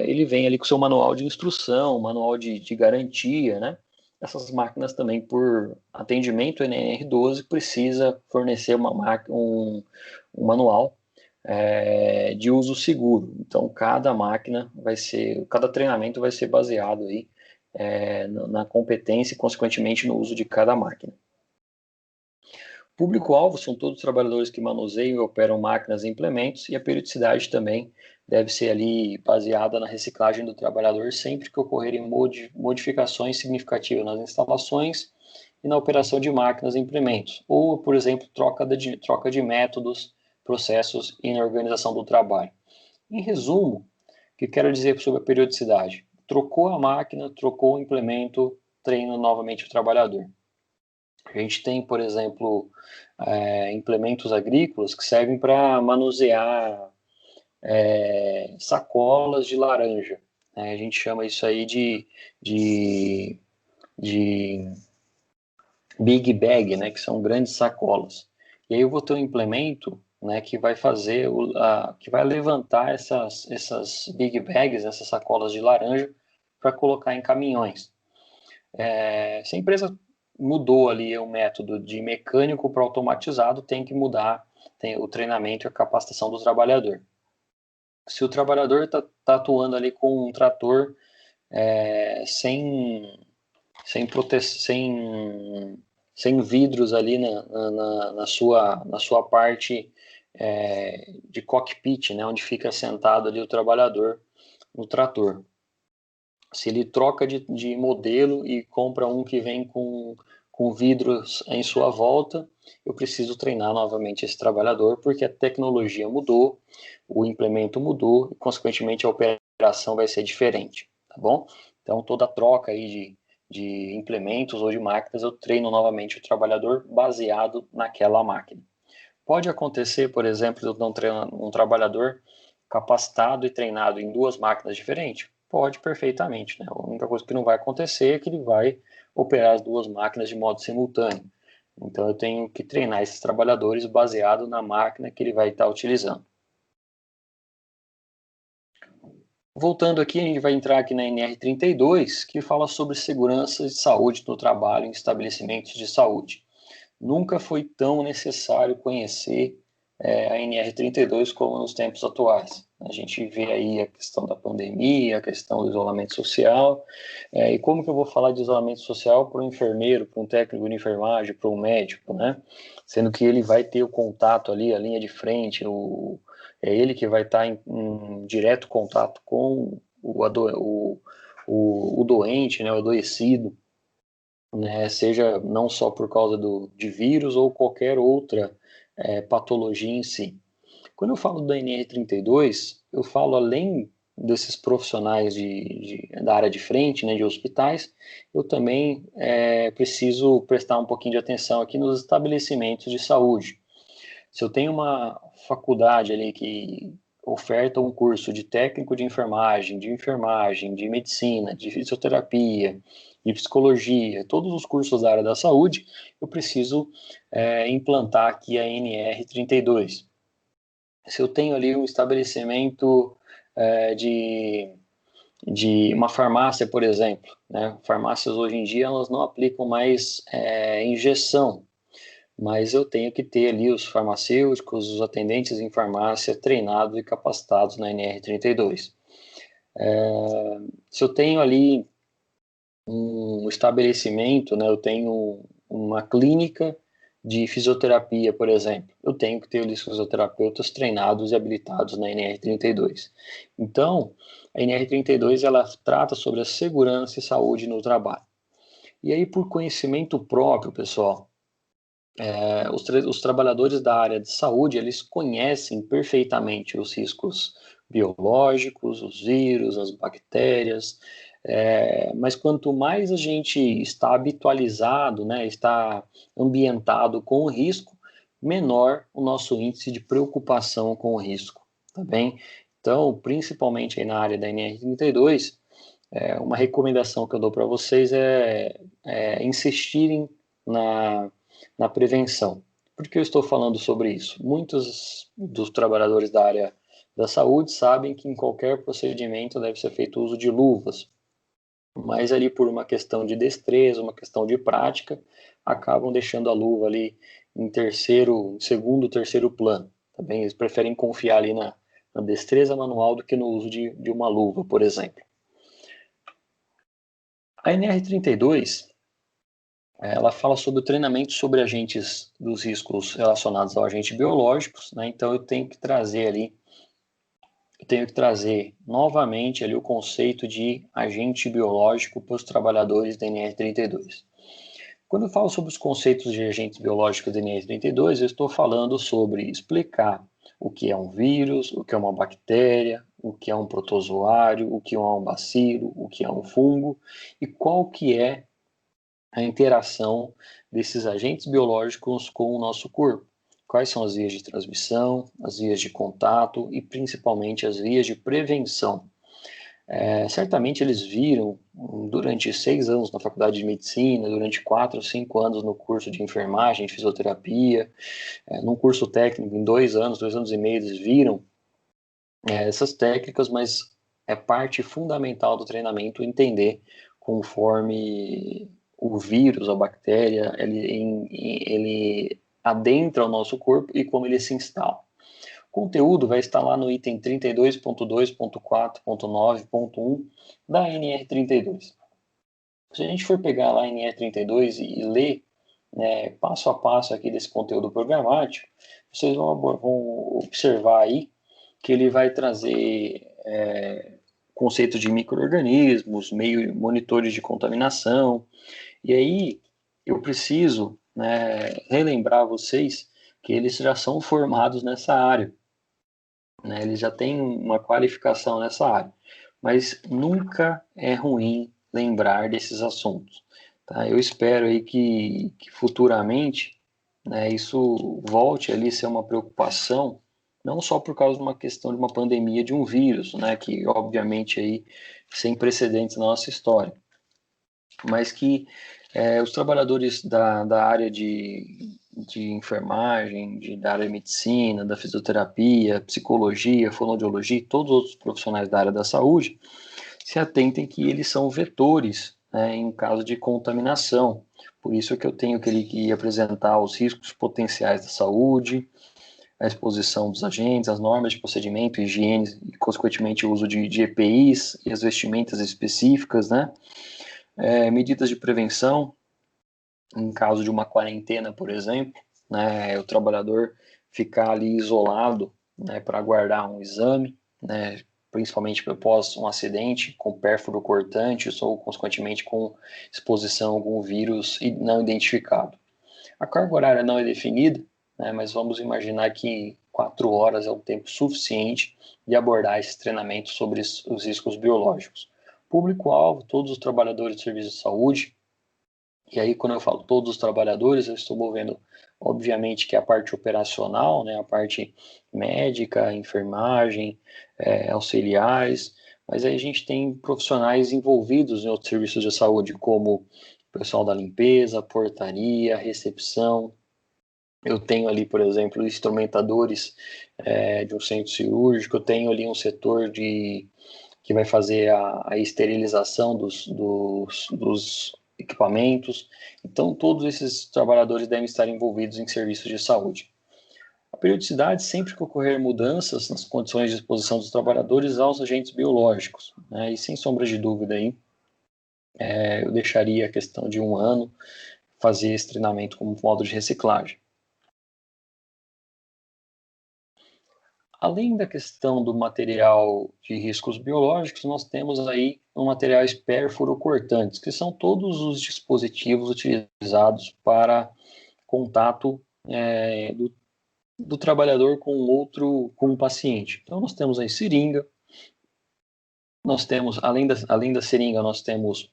ele vem ali com o seu manual de instrução, manual de garantia, né? Essas máquinas também, por atendimento NR12, precisa fornecer um manual de uso seguro. Então, cada treinamento vai ser baseado aí na competência e, consequentemente, no uso de cada máquina. Público-alvo são todos os trabalhadores que manuseiam e operam máquinas e implementos, e a periodicidade também deve ser ali baseada na reciclagem do trabalhador sempre que ocorrerem modificações significativas nas instalações e na operação de máquinas e implementos, ou, por exemplo, troca de métodos, processos e na organização do trabalho. Em resumo, o que eu quero dizer sobre a periodicidade? Trocou a máquina, trocou o implemento, treina novamente o trabalhador. A gente tem, por exemplo, implementos agrícolas que servem para manusear sacolas de laranja. A gente chama isso aí de big bag, né, que são grandes sacolas. E aí eu vou ter um implemento, né, que vai fazer, que vai levantar essas big bags, essas sacolas de laranja, para colocar em caminhões. Se a empresa mudou ali o método de mecânico para automatizado, tem que mudar o treinamento e a capacitação do trabalhador. Se o trabalhador está atuando ali com um trator sem vidros ali na sua parte de cockpit, né, onde fica sentado ali o trabalhador no trator. Se ele troca de modelo e compra um que vem com vidros em sua volta, eu preciso treinar novamente esse trabalhador, porque a tecnologia mudou, o implemento mudou, e consequentemente a operação vai ser diferente, tá bom? Então toda a troca aí de implementos ou de máquinas, eu treino novamente o trabalhador baseado naquela máquina. Pode acontecer, por exemplo, eu não treinar um trabalhador capacitado e treinado em duas máquinas diferentes? Pode, perfeitamente, né? A única coisa que não vai acontecer é que ele vai operar as duas máquinas de modo simultâneo. Então eu tenho que treinar esses trabalhadores baseado na máquina que ele vai estar utilizando. Voltando aqui, a gente vai entrar aqui na NR32, que fala sobre segurança de saúde no trabalho em estabelecimentos de saúde. Nunca foi tão necessário conhecer a NR32 como nos tempos atuais. A gente vê aí a questão da pandemia, a questão do isolamento social, e como que eu vou falar de isolamento social para um enfermeiro, para um técnico de enfermagem, para um médico, né? Sendo que ele vai ter o contato ali, a linha de frente, é ele que vai estar em direto contato com o doente, né, o adoecido, né, seja não só por causa de vírus ou qualquer outra patologia em si. Quando eu falo da NR32, eu falo além desses profissionais da área de frente, né, de hospitais, eu também preciso prestar um pouquinho de atenção aqui nos estabelecimentos de saúde. Se eu tenho uma faculdade ali que oferta um curso de técnico de enfermagem, de medicina, de fisioterapia, de psicologia, todos os cursos da área da saúde, eu preciso implantar aqui a NR32. Se eu tenho ali um estabelecimento de uma farmácia, por exemplo, né? Farmácias hoje em dia elas não aplicam mais injeção, mas eu tenho que ter ali os farmacêuticos, os atendentes em farmácia treinados e capacitados na NR32. Se eu tenho ali um estabelecimento, né, eu tenho uma clínica de fisioterapia, por exemplo, eu tenho que ter os fisioterapeutas treinados e habilitados na NR32. Então, a NR32 ela trata sobre a segurança e saúde no trabalho. E aí, por conhecimento próprio, pessoal, os trabalhadores da área de saúde, eles conhecem perfeitamente os riscos biológicos, os vírus, as bactérias, mas quanto mais a gente está habitualizado, né, está ambientado com o risco, menor o nosso índice de preocupação com o risco, tá bem? Então, principalmente aí na área da NR32, uma recomendação que eu dou para vocês é insistirem na prevenção. Por que eu estou falando sobre isso? Muitos dos trabalhadores da área da saúde sabem que em qualquer procedimento deve ser feito uso de luvas, mas ali por uma questão de destreza, uma questão de prática, acabam deixando a luva ali em segundo, terceiro plano. Também eles preferem confiar ali na destreza manual do que no uso de uma luva, por exemplo. A NR32 ela fala sobre o treinamento sobre agentes dos riscos relacionados aos agentes biológicos, né? Então eu tenho que trazer novamente ali o conceito de agente biológico para os trabalhadores da NR32. Quando eu falo sobre os conceitos de agentes biológicos da NR32, eu estou falando sobre explicar o que é um vírus, o que é uma bactéria, o que é um protozoário, o que é um bacilo, o que é um fungo e qual que é a interação desses agentes biológicos com o nosso corpo. Quais são as vias de transmissão, as vias de contato e principalmente as vias de prevenção. Certamente eles viram durante 6 anos na faculdade de medicina, durante 4 ou 5 anos no curso de enfermagem, fisioterapia, num curso técnico em 2 anos e meio, eles viram essas técnicas, mas é parte fundamental do treinamento entender conforme o vírus, a bactéria, ele adentra o nosso corpo e como ele se instala. O conteúdo vai estar lá no item 32.2.4.9.1 da NR32. Se a gente for pegar lá a NR32 e ler passo a passo aqui desse conteúdo programático, vocês vão observar aí que ele vai trazer conceito de micro-organismos, monitores de contaminação, e aí eu preciso relembrar vocês que eles já são formados nessa área, eles já têm uma qualificação nessa área, mas nunca é ruim lembrar desses assuntos. Tá? Eu espero aí que futuramente isso volte ali a ser uma preocupação, não só por causa de uma questão de uma pandemia de um vírus, que obviamente aí sem precedentes na nossa história, mas que os trabalhadores da área de enfermagem, da área de medicina, da fisioterapia, psicologia, fonoaudiologia e todos os outros profissionais da área da saúde se atentem que eles são vetores em caso de contaminação. Por isso é que eu tenho que apresentar os riscos potenciais da saúde, a exposição dos agentes, as normas de procedimento, higiene e, consequentemente, o uso de EPIs e as vestimentas específicas, medidas de prevenção, em caso de uma quarentena, por exemplo, o trabalhador ficar ali isolado para aguardar um exame, principalmente após um acidente com pérfuro cortantes ou, consequentemente, com exposição a algum vírus não identificado. A carga horária não é definida, mas vamos imaginar que 4 horas é um tempo suficiente de abordar esse treinamento sobre os riscos biológicos. Público-alvo, todos os trabalhadores de serviço de saúde, e aí quando eu falo todos os trabalhadores, eu estou movendo, obviamente, que é a parte operacional, a parte médica, enfermagem, auxiliares, mas aí a gente tem profissionais envolvidos em outros serviços de saúde, como o pessoal da limpeza, portaria, recepção. Eu tenho ali, por exemplo, instrumentadores de um centro cirúrgico, eu tenho ali um setor que vai fazer a esterilização dos equipamentos. Então, todos esses trabalhadores devem estar envolvidos em serviços de saúde. A periodicidade, sempre que ocorrer mudanças nas condições de exposição dos trabalhadores aos agentes biológicos, e sem sombra de dúvida aí, eu deixaria a questão de 1 ano fazer esse treinamento como modo de reciclagem. Além da questão do material de riscos biológicos, nós temos aí materiais pérfuro-cortantes, que são todos os dispositivos utilizados para contato do trabalhador com o paciente. Então, nós temos aí seringa, nós temos, além da seringa, nós temos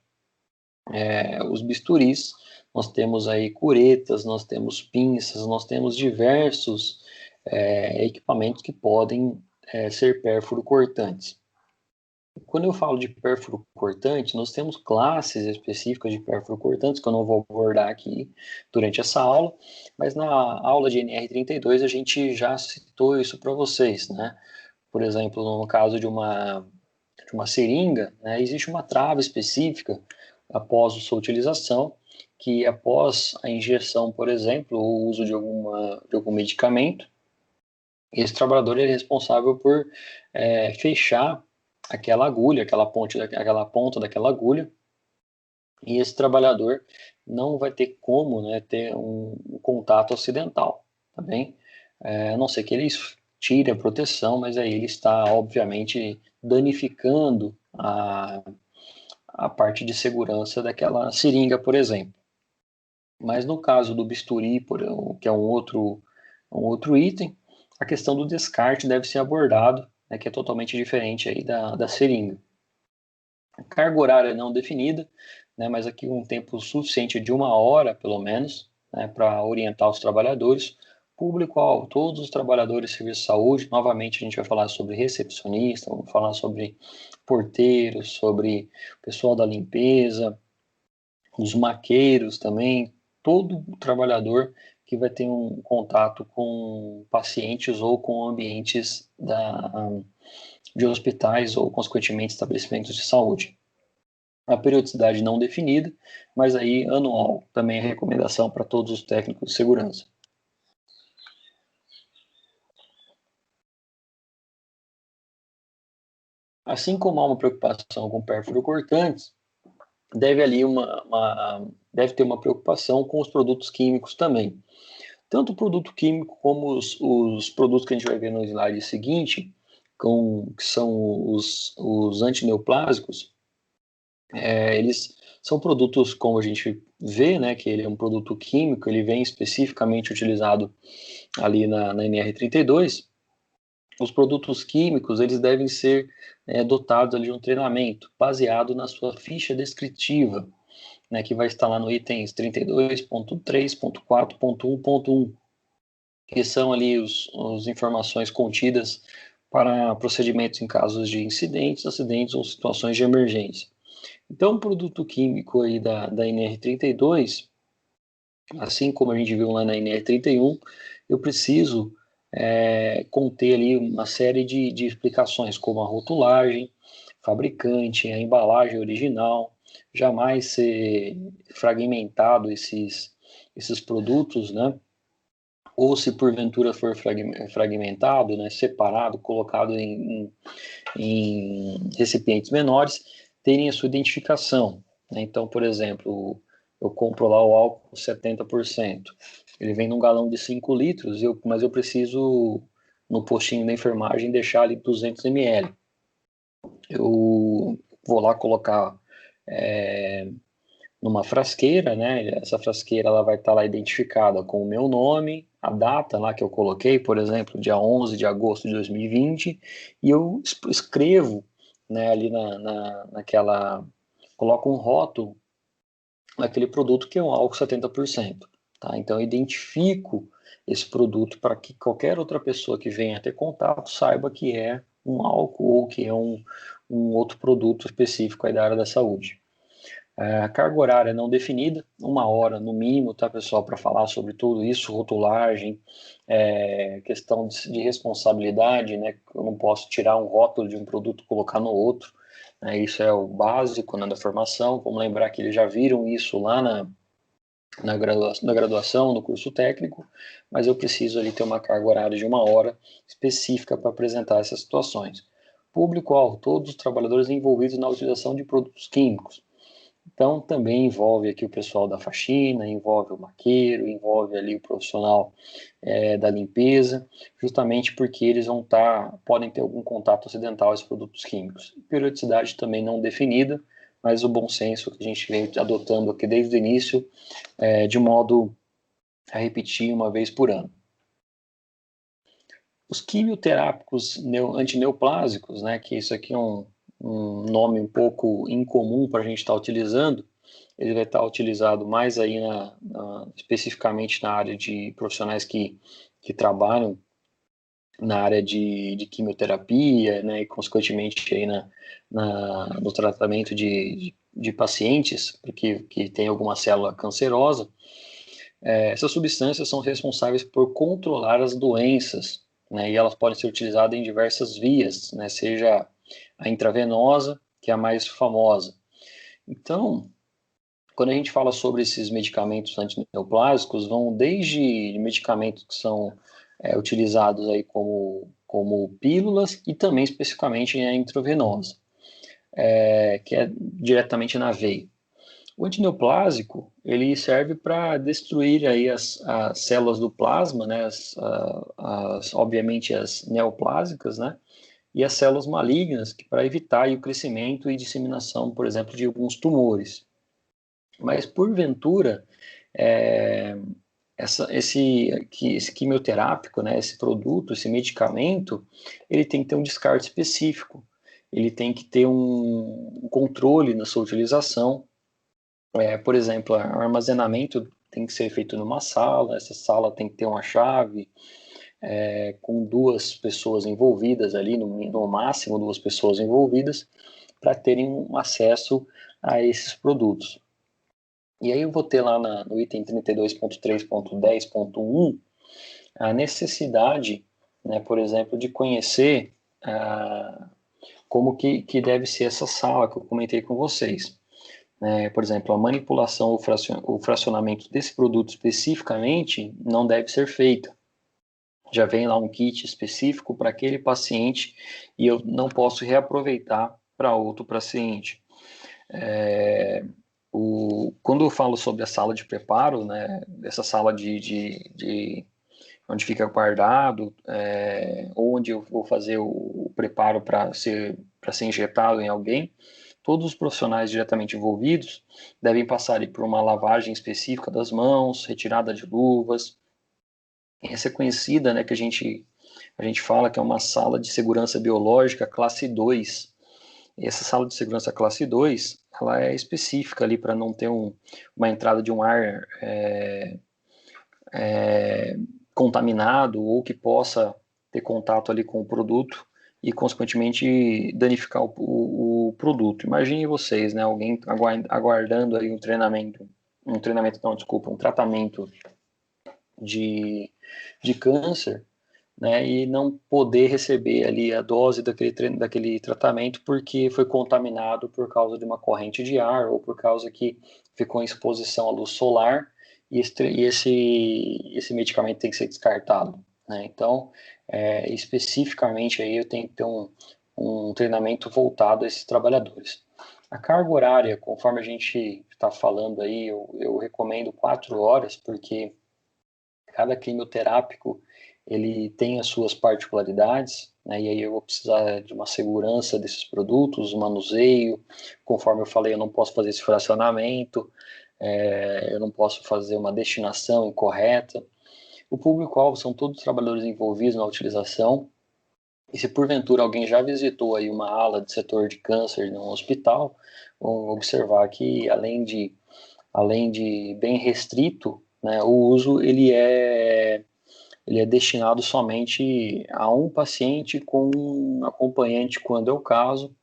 os bisturis, nós temos aí curetas, nós temos pinças, nós temos diversos equipamentos que podem ser pérfuro-cortantes. Quando eu falo de pérfuro-cortante, nós temos classes específicas de pérfuro-cortantes, que eu não vou abordar aqui durante essa aula, mas na aula de NR32 a gente já citou isso para vocês, Por exemplo, no caso de uma seringa, existe uma trava específica após a sua utilização, que após a injeção, por exemplo, ou o uso de algum medicamento, esse trabalhador é responsável por fechar aquela agulha, aquela ponta daquela agulha, e esse trabalhador não vai ter como ter um contato acidental, tá bem? A não ser que ele tire a proteção, mas aí ele está, obviamente, danificando a parte de segurança daquela seringa, por exemplo. Mas no caso do bisturi, que é um outro item, a questão do descarte deve ser abordado, né, que é totalmente diferente aí da seringa. A carga horária é não definida, né, mas aqui um tempo suficiente de 1 hora, pelo menos, né, para orientar os trabalhadores. Público-alvo, todos os trabalhadores de serviço de saúde. Novamente, a gente vai falar sobre recepcionista, vamos falar sobre porteiros, sobre pessoal da limpeza, os maqueiros também, todo trabalhador que vai ter um contato com pacientes ou com ambientes de hospitais ou, consequentemente, estabelecimentos de saúde. A periodicidade não definida, mas aí anual também é recomendação para todos os técnicos de segurança. Assim como há uma preocupação com perfluorocortantes, deve ter uma preocupação com os produtos químicos também. Tanto o produto químico como os produtos que a gente vai ver no slide seguinte, que são os antineoplásicos, eles são produtos, como a gente vê, né, que ele é um produto químico, ele vem especificamente utilizado ali na NR32. Os produtos químicos, eles devem ser dotados ali de um treinamento baseado na sua ficha descritiva, né, que vai estar lá no itens 32.3.4.1.1, que são ali as informações contidas para procedimentos em casos de incidentes, acidentes ou situações de emergência. Então, o produto químico aí da NR32, assim como a gente viu lá na NR31, eu preciso conter ali uma série de explicações, como a rotulagem, fabricante, a embalagem original, jamais ser fragmentado esses produtos, né? Ou se porventura for fragmentado, né, separado, colocado em recipientes menores, terem a sua identificação, né? Então, por exemplo, eu compro lá o álcool 70%, ele vem num galão de 5 litros, mas eu preciso, no postinho da enfermagem, deixar ali 200 ml. Eu vou lá colocar numa frasqueira, né? Essa frasqueira ela vai estar lá identificada com o meu nome, a data lá que eu coloquei, por exemplo, dia 11 de agosto de 2020, e eu escrevo, né, ali naquela, coloco um rótulo naquele produto que é um álcool 70%, tá? Então eu identifico esse produto para que qualquer outra pessoa que venha ter contato saiba que é um álcool ou que é um outro produto específico aí da área da saúde. A carga horária não definida, 1 hora no mínimo, tá, pessoal, para falar sobre tudo isso, rotulagem, questão de responsabilidade, né? Eu não posso tirar um rótulo de um produto e colocar no outro, né? Isso é o básico, né, da formação. Vamos lembrar que eles já viram isso lá na graduação, no curso técnico, mas eu preciso ali ter uma carga horária de 1 hora específica para apresentar essas situações. Público-alvo, todos os trabalhadores envolvidos na utilização de produtos químicos. Então, também envolve aqui o pessoal da faxina, envolve o maqueiro, envolve ali o profissional da limpeza, justamente porque eles podem ter algum contato acidental a esses produtos químicos. Periodicidade também não definida, mas o bom senso que a gente vem adotando aqui desde o início, de modo a repetir 1 vez por ano. Os quimioterápicos antineoplásicos, né, que isso aqui é um nome um pouco incomum para a gente estar utilizando, ele vai estar utilizado mais aí especificamente na área de profissionais que trabalham na área de quimioterapia, né, e consequentemente aí no tratamento de pacientes que tem alguma célula cancerosa. Essas substâncias são responsáveis por controlar as doenças, né, e elas podem ser utilizadas em diversas vias, né, seja a intravenosa, que é a mais famosa. Então, quando a gente fala sobre esses medicamentos antineoplásicos, vão desde medicamentos que são utilizados aí como pílulas e também especificamente a intravenosa, que é diretamente na veia. O antineoplásico, ele serve para destruir aí as células do plasma, né, obviamente as neoplásicas, né, e as células malignas, para evitar aí o crescimento e disseminação, por exemplo, de alguns tumores. Mas, porventura, esse quimioterápico, né, esse produto, esse medicamento, ele tem que ter um descarte específico, ele tem que ter um controle na sua utilização. Por exemplo, o armazenamento tem que ser feito numa sala, essa sala tem que ter uma chave, com 2 pessoas envolvidas ali, no máximo 2 pessoas envolvidas, para terem um acesso a esses produtos. E aí eu vou ter lá no item 32.3.10.1 a necessidade, né, por exemplo, de conhecer como que deve ser essa sala que eu comentei com vocês. Por exemplo, a manipulação ou o fracionamento desse produto especificamente não deve ser feita. Já vem lá um kit específico para aquele paciente e eu não posso reaproveitar para outro paciente. Quando eu falo sobre a sala de preparo, né, essa sala de onde fica guardado, onde eu vou fazer o preparo para ser injetado em alguém, todos os profissionais diretamente envolvidos devem passar por uma lavagem específica das mãos, retirada de luvas. Essa é conhecida, né, que a gente fala que é uma sala de segurança biológica classe 2. E essa sala de segurança classe 2, ela é específica ali para não ter uma entrada de um ar contaminado ou que possa ter contato ali com o produto e, consequentemente, danificar o produto. Imagine vocês, né, alguém aguardando aí um tratamento de câncer, né, e não poder receber ali a dose daquele tratamento porque foi contaminado por causa de uma corrente de ar ou por causa que ficou em exposição à luz solar e esse medicamento tem que ser descartado, né? Então, especificamente aí eu tenho que ter um treinamento voltado a esses trabalhadores. A carga horária, conforme a gente está falando aí, eu recomendo 4 horas, porque cada quimioterápico ele tem as suas particularidades, né, e aí eu vou precisar de uma segurança desses produtos, um manuseio, conforme eu falei, eu não posso fazer esse fracionamento, eu não posso fazer uma destinação incorreta. O público-alvo são todos os trabalhadores envolvidos na utilização, e se porventura alguém já visitou aí uma ala de setor de câncer num hospital, vão observar que além de bem restrito, né, o uso ele é destinado somente a um paciente com um acompanhante quando é o caso,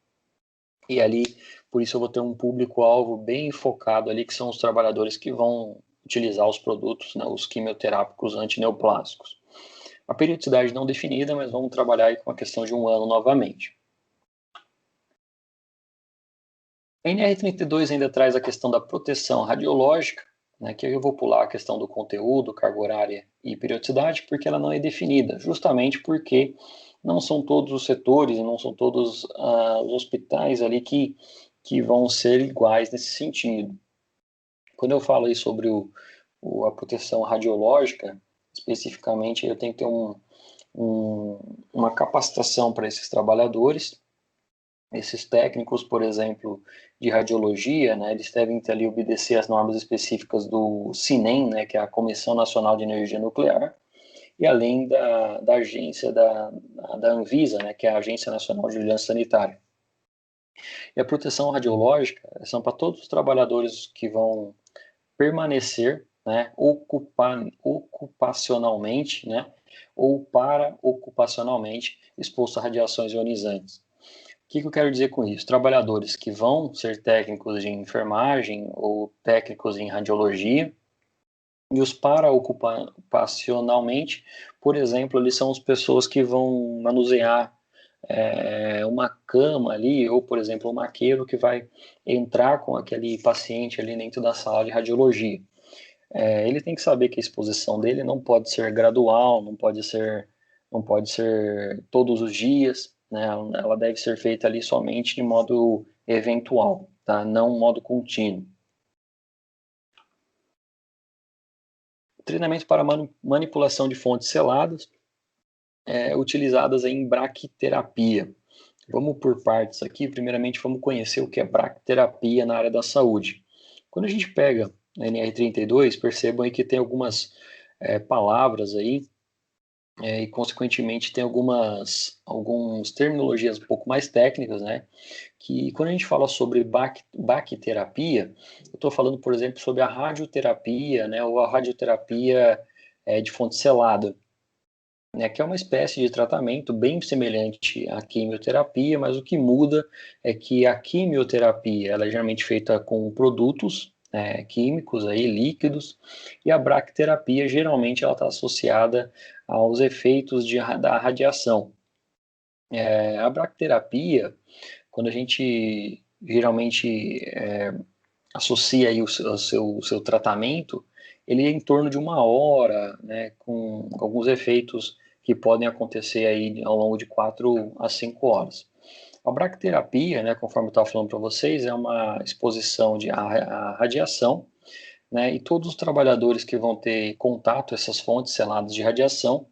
e ali, por isso eu vou ter um público-alvo bem focado ali, que são os trabalhadores que vão utilizar os produtos, né, os quimioterápicos antineoplásicos. A periodicidade não definida, mas vamos trabalhar aí com a questão de 1 ano novamente. A NR32 ainda traz a questão da proteção radiológica, né, que eu vou pular a questão do conteúdo, carga horária e periodicidade, porque ela não é definida, justamente porque não são todos os setores e não são todos os hospitais ali que vão ser iguais nesse sentido. Quando eu falo aí sobre a proteção radiológica, especificamente, eu tenho que ter uma capacitação para esses trabalhadores. Esses técnicos, por exemplo, de radiologia, né, eles devem ter ali obedecer às normas específicas do CINEM, né, que é a Comissão Nacional de Energia Nuclear, e além da agência da Anvisa, né, que é a Agência Nacional de Vigilância Sanitária. E a proteção radiológica são para todos os trabalhadores que vão permanecer, né, ocupacionalmente, né, ou para ocupacionalmente exposto a radiações ionizantes. O que eu quero dizer com isso? Trabalhadores que vão ser técnicos de enfermagem ou técnicos em radiologia, e os para-ocupacionalmente, por exemplo, eles são as pessoas que vão manusear uma cama ali, ou, por exemplo, um maqueiro que vai entrar com aquele paciente ali dentro da sala de radiologia. Ele tem que saber que a exposição dele não pode ser gradual, não pode ser todos os dias, né? Ela deve ser feita ali somente de modo eventual, tá? Não modo contínuo. Treinamento para manipulação de fontes seladas, utilizadas em braquiterapia. Vamos por partes aqui. Primeiramente, vamos conhecer o que é braquiterapia na área da saúde. Quando a gente pega na NR32, percebam aí que tem algumas palavras aí, e consequentemente tem algumas terminologias um pouco mais técnicas, né? Que quando a gente fala sobre bacterapia, eu estou falando, por exemplo, sobre a radioterapia, né? Ou a radioterapia de fonte selada, né, que é uma espécie de tratamento bem semelhante à quimioterapia, mas o que muda é que a quimioterapia ela é geralmente feita com produtos químicos aí, líquidos, e a bracterapia geralmente ela está associada aos efeitos da radiação. A bracterapia, quando a gente geralmente associa aí o seu tratamento, ele é em torno de 1 hora, né, com alguns efeitos que podem acontecer aí ao longo de 4 a 5 horas. A bracterapia, né, conforme eu estava falando para vocês, é uma exposição à radiação, né, e todos os trabalhadores que vão ter contato com essas fontes seladas de radiação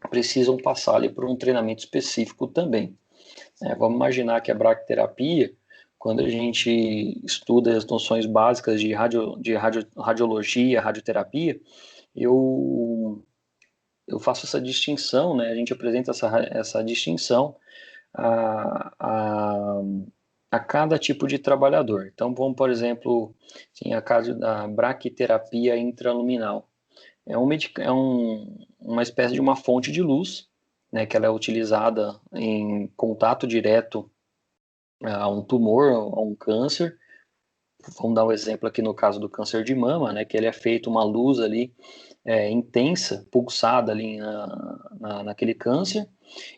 precisam passar ali por um treinamento específico também. Vamos imaginar que a bracterapia, quando a gente estuda as noções básicas de radiologia, radioterapia, eu faço essa distinção, né? A gente apresenta essa distinção a, a, a cada tipo de trabalhador. Então, vamos, por exemplo, sim, a caso da braquiterapia intraluminal. Uma espécie de uma fonte de luz, né, que ela é utilizada em contato direto a um tumor, a um câncer. Vamos dar um exemplo aqui no caso do câncer de mama, né, que ele é feito uma luz ali intensa, pulsada ali naquele câncer,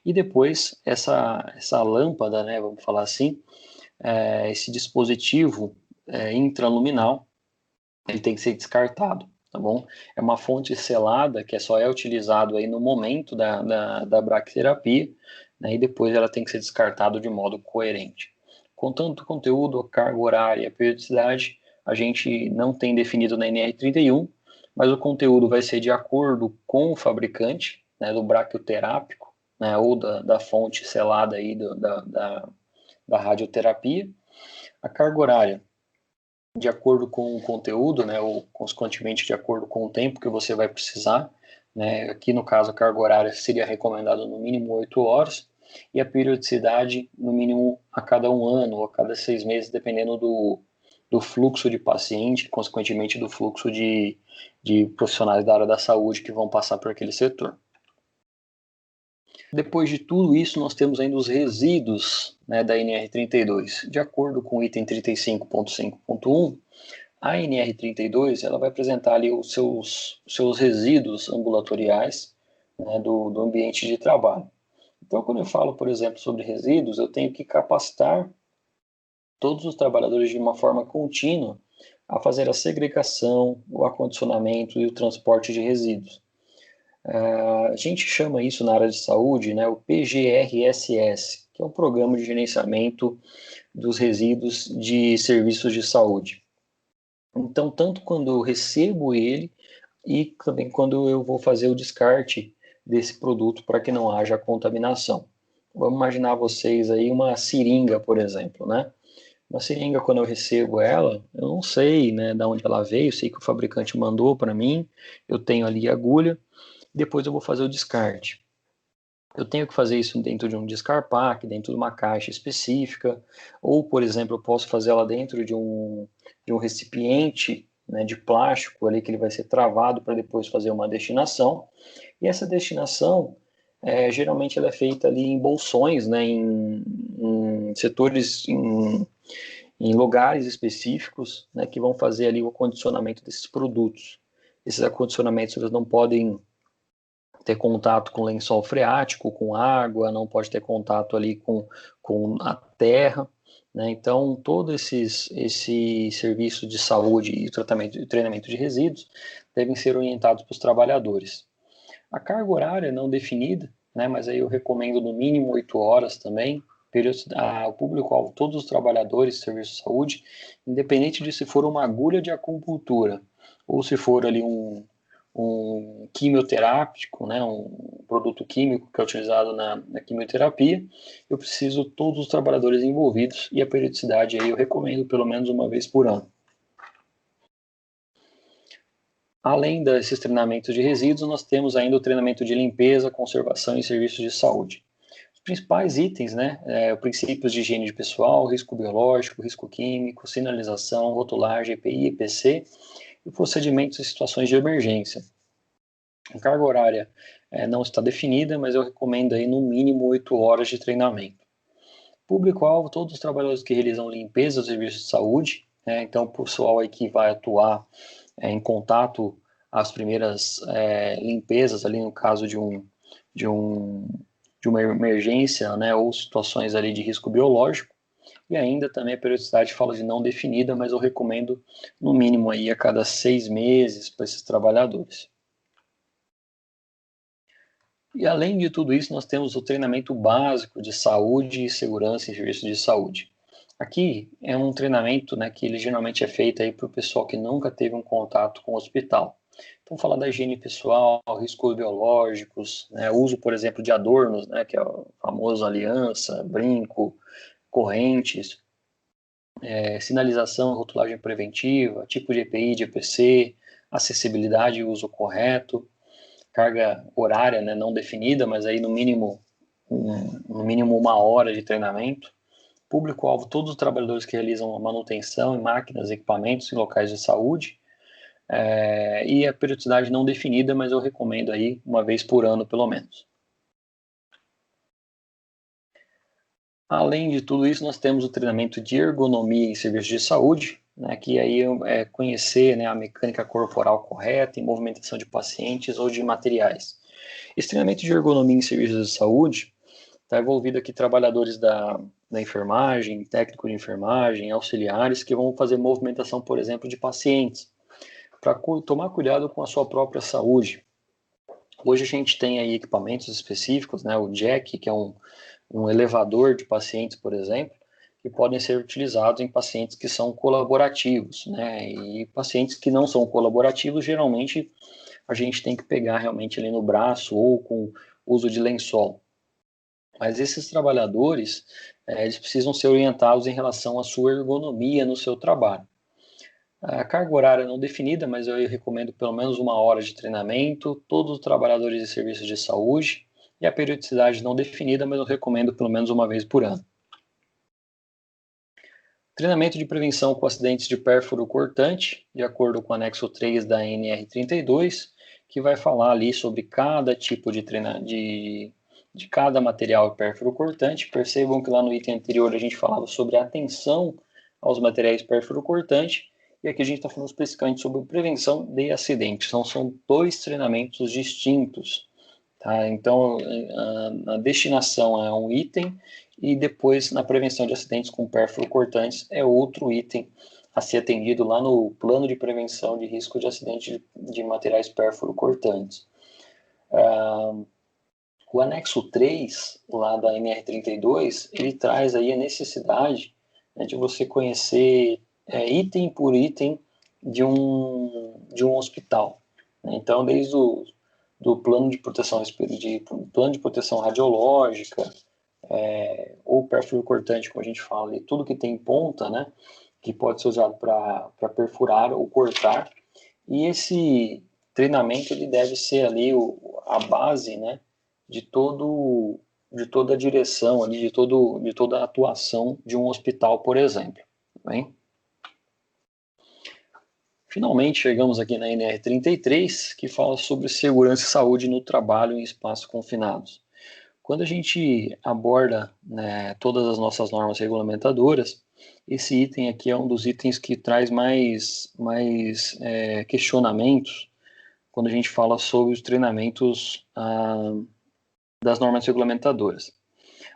e depois essa lâmpada, né, vamos falar assim, esse dispositivo intraluminal, ele tem que ser descartado, tá bom? É uma fonte selada que só é utilizado aí no momento da bracterapia, né, e depois ela tem que ser descartada de modo coerente. Com tanto conteúdo, carga horária e a periodicidade, a gente não tem definido na NR31, mas o conteúdo vai ser de acordo com o fabricante, né, do braquioterápico, né, ou da fonte selada aí da radioterapia. A carga horária, de acordo com o conteúdo, né, ou consequentemente de acordo com o tempo que você vai precisar, né, aqui no caso a carga horária seria recomendada no mínimo 8 horas, e a periodicidade no mínimo a cada 1 ano ou a cada 6 meses, dependendo do fluxo de paciente, consequentemente do fluxo de profissionais da área da saúde que vão passar por aquele setor. Depois de tudo isso, nós temos ainda os resíduos, né, da NR32. De acordo com o item 35.5.1, a NR32 ela vai apresentar ali os seus resíduos ambulatoriais, né, do ambiente de trabalho. Então, quando eu falo, por exemplo, sobre resíduos, eu tenho que capacitar todos os trabalhadores de uma forma contínua a fazer a segregação, o acondicionamento e o transporte de resíduos. A gente chama isso na área de saúde, né, o PGRSS, que é um programa de gerenciamento dos resíduos de serviços de saúde. Então, tanto quando eu recebo ele e também quando eu vou fazer o descarte desse produto para que não haja contaminação. Vamos imaginar vocês aí uma seringa, por exemplo, né? Uma seringa, quando eu recebo ela, eu não sei, né, de onde ela veio, sei que o fabricante mandou para mim, eu tenho ali a agulha, depois eu vou fazer o descarte. Eu tenho que fazer isso dentro de um descarpack, dentro de uma caixa específica, ou, por exemplo, eu posso fazer ela dentro de um recipiente, né, de plástico ali que ele vai ser travado para depois fazer uma destinação. E essa destinação, geralmente ela é feita ali em bolsões, né, em setores, em lugares específicos, né, que vão fazer ali o acondicionamento desses produtos. Esses acondicionamentos eles não podem ter contato com lençol freático, com água, não pode ter contato ali com a terra, né? Então, todo esse serviço de saúde e tratamento e treinamento de resíduos devem ser orientados para os trabalhadores. A carga horária não definida, né? Mas aí eu recomendo no mínimo 8 horas também, o público-alvo, todos os trabalhadores de serviço de saúde, independente de se for uma agulha de acupuntura ou se for ali um quimioterápico, né, um produto químico que é utilizado na quimioterapia, eu preciso todos os trabalhadores envolvidos e a periodicidade aí eu recomendo pelo menos uma vez por ano. Além desses treinamentos de resíduos, nós temos ainda o treinamento de limpeza, conservação e serviços de saúde. Os principais itens, né, princípios de higiene pessoal, risco biológico, risco químico, sinalização, rotulagem, EPI, EPC e procedimentos em situações de emergência. A carga horária não está definida, mas eu recomendo aí no mínimo 8 horas de treinamento. Público-alvo, todos os trabalhadores que realizam limpeza dos serviços de saúde, então o pessoal aí que vai atuar em contato às primeiras limpezas, ali no caso de uma emergência, né, ou situações ali de risco biológico, e ainda também a periodicidade fala de não definida, mas eu recomendo no mínimo aí a cada 6 meses para esses trabalhadores. E além de tudo isso, nós temos o treinamento básico de saúde e segurança em serviços de saúde. Aqui é um treinamento, né, que ele geralmente é feito para o pessoal que nunca teve um contato com o hospital. Então, falar da higiene pessoal, riscos biológicos, né, uso, por exemplo, de adornos, né, que é o famoso aliança, brinco, correntes, sinalização, rotulagem preventiva, tipo de EPI, de EPC, acessibilidade e uso correto, carga horária, né, não definida, mas aí no mínimo 1 hora de treinamento. Público-alvo, todos os trabalhadores que realizam a manutenção em máquinas, equipamentos em locais de saúde, e a periodicidade não definida, mas eu recomendo aí 1 vez por ano, pelo menos. Além de tudo isso, nós temos o treinamento de ergonomia em serviços de saúde, né, que aí é conhecer, né, a mecânica corporal correta em movimentação de pacientes ou de materiais. Esse treinamento de ergonomia em serviços de saúde está envolvido aqui trabalhadores da enfermagem, técnico de enfermagem, auxiliares que vão fazer movimentação, por exemplo, de pacientes, para tomar cuidado com a sua própria saúde. Hoje a gente tem aí equipamentos específicos, né, o Jack, que é um elevador de pacientes, por exemplo, que podem ser utilizados em pacientes que são colaborativos, né, e pacientes que não são colaborativos, geralmente a gente tem que pegar realmente ali no braço ou com uso de lençol. Mas esses trabalhadores, eles precisam ser orientados em relação à sua ergonomia no seu trabalho. A carga horária não definida, mas eu recomendo pelo menos 1 hora de treinamento, todos os trabalhadores de serviços de saúde, e a periodicidade não definida, mas eu recomendo pelo menos 1 vez por ano. Treinamento de prevenção com acidentes de pérfuro cortante, de acordo com o anexo 3 da NR32, que vai falar ali sobre cada tipo de cada material pérfuro cortante. Percebam que lá no item anterior a gente falava sobre a atenção aos materiais pérfuro cortante, e aqui a gente está falando especificamente sobre prevenção de acidentes. Então, são 2 treinamentos distintos. Tá? Então, a destinação é um item, e depois, na prevenção de acidentes com pérfuro cortantes, é outro item a ser atendido lá no plano de prevenção de risco de acidente de materiais pérfuro cortantes. O anexo 3, lá da NR32, ele traz aí a necessidade, né, de você conhecer item por item de um hospital. Então, desde do plano de proteção radiológica, ou pérfuro cortante, como a gente fala, tudo que tem ponta, né, que pode ser usado para perfurar ou cortar. E esse treinamento ele deve ser ali a base, né, de toda a direção, ali, de toda a atuação de um hospital, por exemplo. Bem? Finalmente chegamos aqui na NR33, que fala sobre segurança e saúde no trabalho em espaços confinados. Quando a gente aborda, né, todas as nossas normas regulamentadoras, esse item aqui é um dos itens que traz mais questionamentos quando a gente fala sobre os treinamentos das normas regulamentadoras.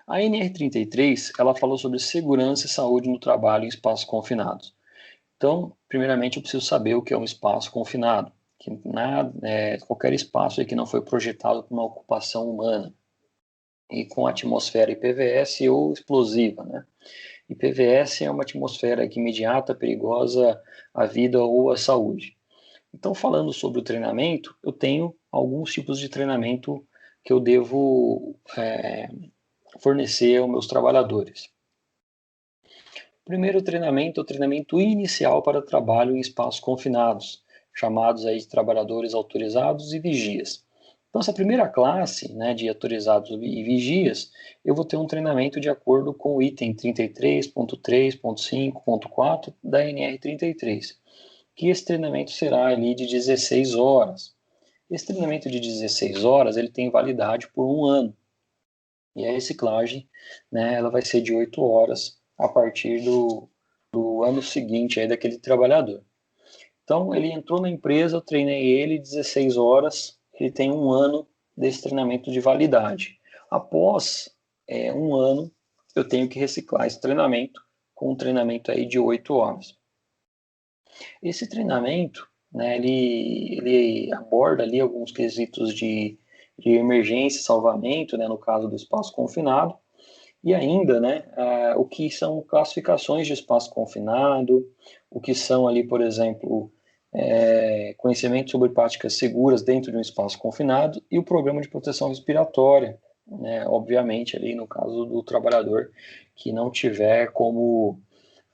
A NR33, ela falou sobre segurança e saúde no trabalho em espaços confinados. Então, primeiramente, eu preciso saber o que é um espaço confinado, que qualquer espaço que não foi projetado para uma ocupação humana e com atmosfera IPVS ou explosiva, né? IPVS é uma atmosfera imediata, perigosa à vida ou à saúde. Então, falando sobre o treinamento, eu tenho alguns tipos de treinamento que eu devo fornecer aos meus trabalhadores. O primeiro treinamento é o treinamento inicial para trabalho em espaços confinados, chamados aí de trabalhadores autorizados e vigias. Então, essa primeira classe, né, de autorizados e vigias, eu vou ter um treinamento de acordo com o item 33.3.5.4 da NR33, que esse treinamento será ali de 16 horas. Esse treinamento de 16 horas, ele tem validade por 1 ano. E a reciclagem, né, ela vai ser de 8 horas a partir do ano seguinte aí daquele trabalhador. Então, ele entrou na empresa, eu treinei ele 16 horas, ele tem 1 ano desse treinamento de validade. Após 1 ano, eu tenho que reciclar esse treinamento com um treinamento aí de 8 horas. Esse treinamento, né, ele aborda ali alguns quesitos de emergência e salvamento, né, no caso do espaço confinado, e ainda, né, o que são classificações de espaço confinado, o que são ali, por exemplo, conhecimento sobre práticas seguras dentro de um espaço confinado e o programa de proteção respiratória, né, obviamente ali no caso do trabalhador que não tiver como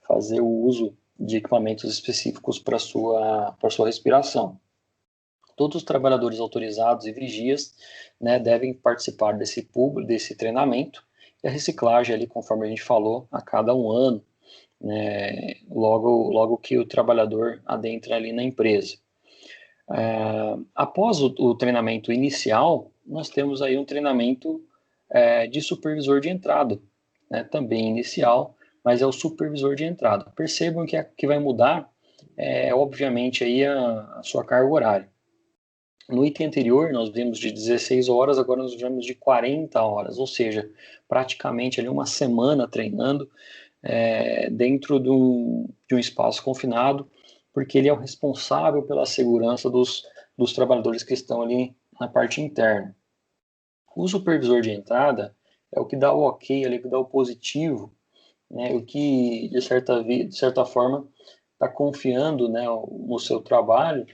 fazer o uso de equipamentos específicos para sua respiração. Todos os trabalhadores autorizados e vigias, né, devem participar desse treinamento, e a reciclagem ali, conforme a gente falou, a cada 1 ano, né, logo que o trabalhador adentra ali na empresa. Após o treinamento inicial, nós temos aí um treinamento de supervisor de entrada, né, também inicial, mas é o supervisor de entrada. Percebam que vai mudar, obviamente, aí a sua carga horária. No item anterior, nós vimos de 16 horas, agora nós vemos de 40 horas, ou seja, praticamente ali 1 semana treinando dentro de um espaço confinado, porque ele é o responsável pela segurança dos trabalhadores que estão ali na parte interna. O supervisor de entrada é o que dá o ok, ali, que dá o positivo, né, o que, de certa forma, está confiando, né, no seu trabalho,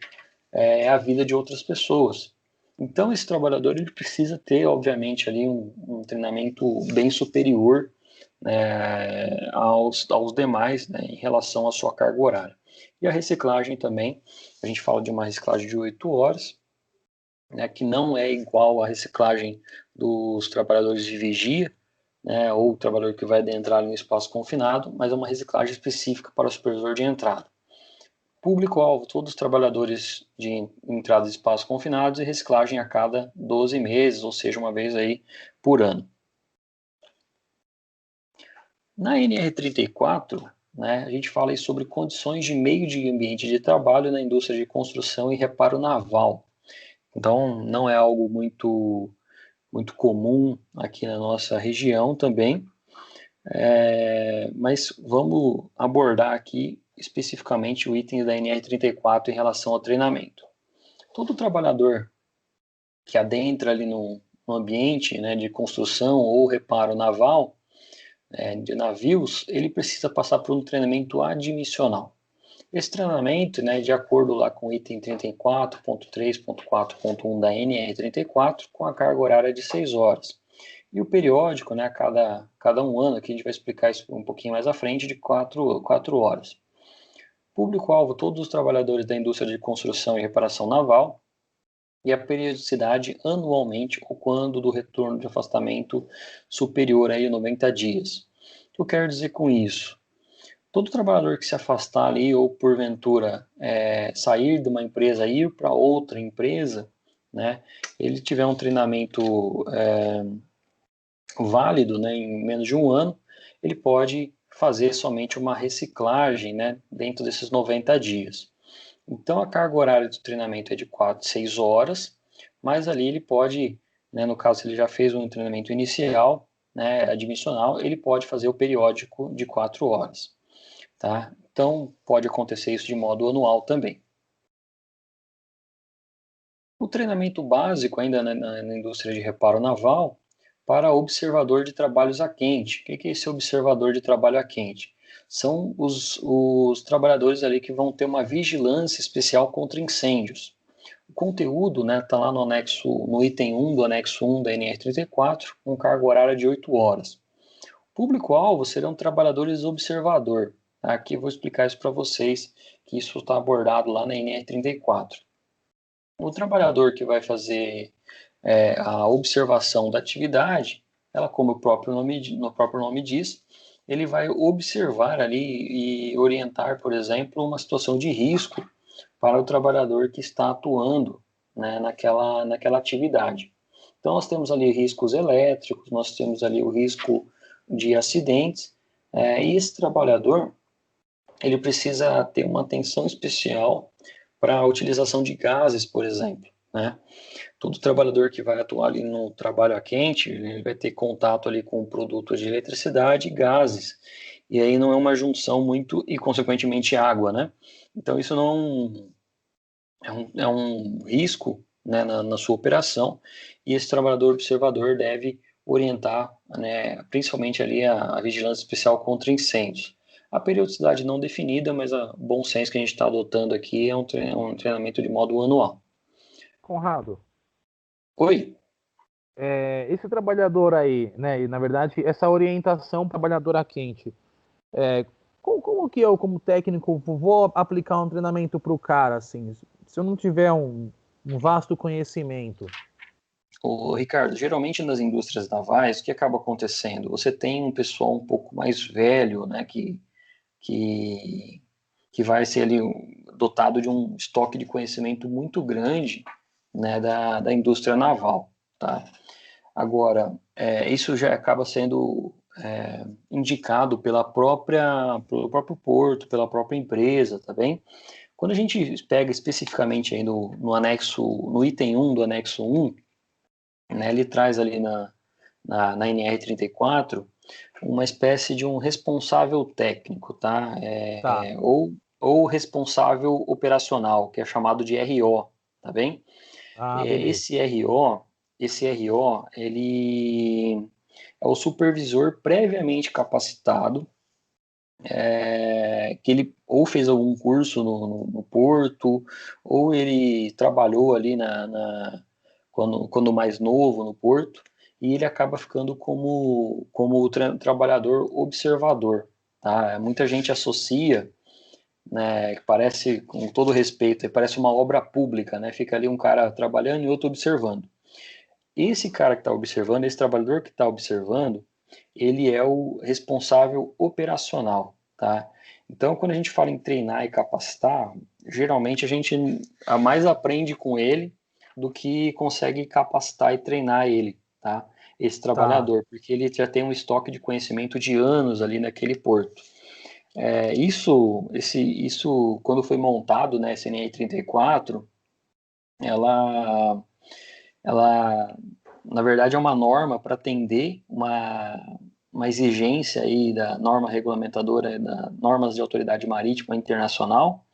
a vida de outras pessoas. Então, esse trabalhador ele precisa ter, obviamente, ali um treinamento bem superior aos demais, né, em relação à sua carga horária. E a reciclagem também, a gente fala de uma reciclagem de 8 horas, né, que não é igual à reciclagem dos trabalhadores de vigia, né, ou o trabalhador que vai adentrar no espaço confinado, mas é uma reciclagem específica para o supervisor de entrada. Público-alvo, todos os trabalhadores de entrada de espaços confinados e reciclagem a cada 12 meses, ou seja, uma vez aí por ano. Na NR34, né, a gente fala aí sobre condições de meio de ambiente de trabalho na indústria de construção e reparo naval. Então, não é algo muito comum aqui na nossa região também, mas vamos abordar aqui especificamente o item da NR34 em relação ao treinamento. Todo trabalhador que adentra ali no ambiente, né, de construção ou reparo naval, de navios, ele precisa passar por um treinamento admissional. Esse treinamento, né, de acordo lá com o item 34.3.4.1 da NR34, com a carga horária de 6 horas. E o periódico, né, a cada 1 ano, aqui a gente vai explicar isso um pouquinho mais à frente, de 4 horas. Público-alvo, todos os trabalhadores da indústria de construção e reparação naval, e a periodicidade anualmente ou quando do retorno de afastamento superior a 90 dias. O que eu quero dizer com isso? Todo trabalhador que se afastar ali ou porventura sair de uma empresa e ir para outra empresa, né, ele tiver um treinamento válido, né, em menos de 1 ano, ele pode fazer somente uma reciclagem, né, dentro desses 90 dias. Então, a carga horária do treinamento é de 6 horas, mas ali ele pode, né, no caso, se ele já fez um treinamento inicial, né, admissional, ele pode fazer o periódico de 4 horas. Tá? Então, pode acontecer isso de modo anual também. O treinamento básico, ainda na indústria de reparo naval, para observador de trabalhos a quente. O que é esse observador de trabalho a quente? São os trabalhadores ali que vão ter uma vigilância especial contra incêndios. O conteúdo está lá no item 1 do anexo 1 da NR34, com carga horária de 8 horas. O público-alvo serão trabalhadores observador. Aqui eu vou explicar isso para vocês, que isso está abordado lá na NR34. O trabalhador que vai fazer a observação da atividade, ela, como o próprio nome diz, ele vai observar ali e orientar, por exemplo, uma situação de risco para o trabalhador que está atuando, né, naquela atividade. Então, nós temos ali riscos elétricos, nós temos ali o risco de acidentes, e esse trabalhador, ele precisa ter uma atenção especial para a utilização de gases, por exemplo, né? Todo trabalhador que vai atuar ali no trabalho a quente, ele vai ter contato ali com produtos de eletricidade e gases, e aí não é uma junção muito, e consequentemente água, né? Então isso não é um risco, né, na sua operação, e esse trabalhador observador deve orientar, né, principalmente ali a vigilância especial contra incêndios. A periodicidade não definida, mas o bom senso que a gente está adotando aqui é um treinamento de modo anual. Conrado, Oi? esse trabalhador aí, né, e na verdade essa orientação trabalhadora quente, como que eu, como técnico, vou aplicar um treinamento para o cara, assim, se eu não tiver um vasto conhecimento? Ô, Ricardo, geralmente nas indústrias navais, o que acaba acontecendo? Você tem um pessoal um pouco mais velho, né, que, que vai ser ali dotado de um estoque de conhecimento muito grande, né, da indústria naval, tá? Agora, isso já acaba sendo indicado pelo próprio porto, pela própria empresa, tá bem? Quando a gente pega especificamente aí no anexo, no item 1 do anexo 1, né, ele traz ali na NR34 uma espécie de um responsável técnico, tá? Tá. Ou responsável operacional, que é chamado de RO, tá bem? Ah, beleza. Esse RO, ele é o supervisor previamente capacitado, que ele ou fez algum curso no Porto, ou ele trabalhou ali quando mais novo no Porto, e ele acaba ficando como o trabalhador observador. Tá? Muita gente associa, né, que parece, com todo respeito, parece uma obra pública, né? Fica ali um cara trabalhando e outro observando. Esse cara que está observando, esse trabalhador que está observando, ele é o responsável operacional, tá? Então, quando a gente fala em treinar e capacitar, geralmente a gente mais aprende com ele do que consegue capacitar e treinar ele, tá? Esse Tá. trabalhador, porque ele já tem um estoque de conhecimento de anos ali naquele porto. Isso, quando foi montado, né, a CNR 34, ela ela na verdade é uma norma para atender uma exigência aí da norma regulamentadora da normas de autoridade marítima internacional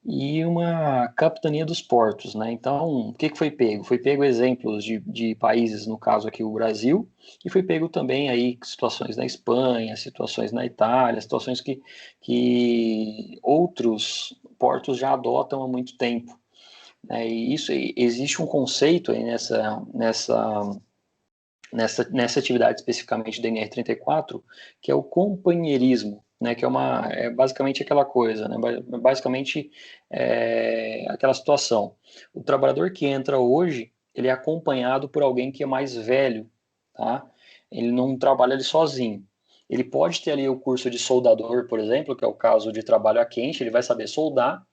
e uma capitania dos portos, né? Então, o que foi pego? Foi pego exemplos de países, no caso aqui o Brasil, e foi pego também aí situações na Espanha, situações na Itália, situações que outros portos já adotam há muito tempo. E isso existe um conceito aí nessa atividade especificamente da NR34, que é o companheirismo, né, que é basicamente aquela coisa, né, basicamente aquela situação. O trabalhador que entra hoje, ele é acompanhado por alguém que é mais velho, tá? Ele não trabalha ali sozinho. Ele pode ter ali o curso de soldador, por exemplo, que é o caso de trabalho a quente, ele vai saber soldar,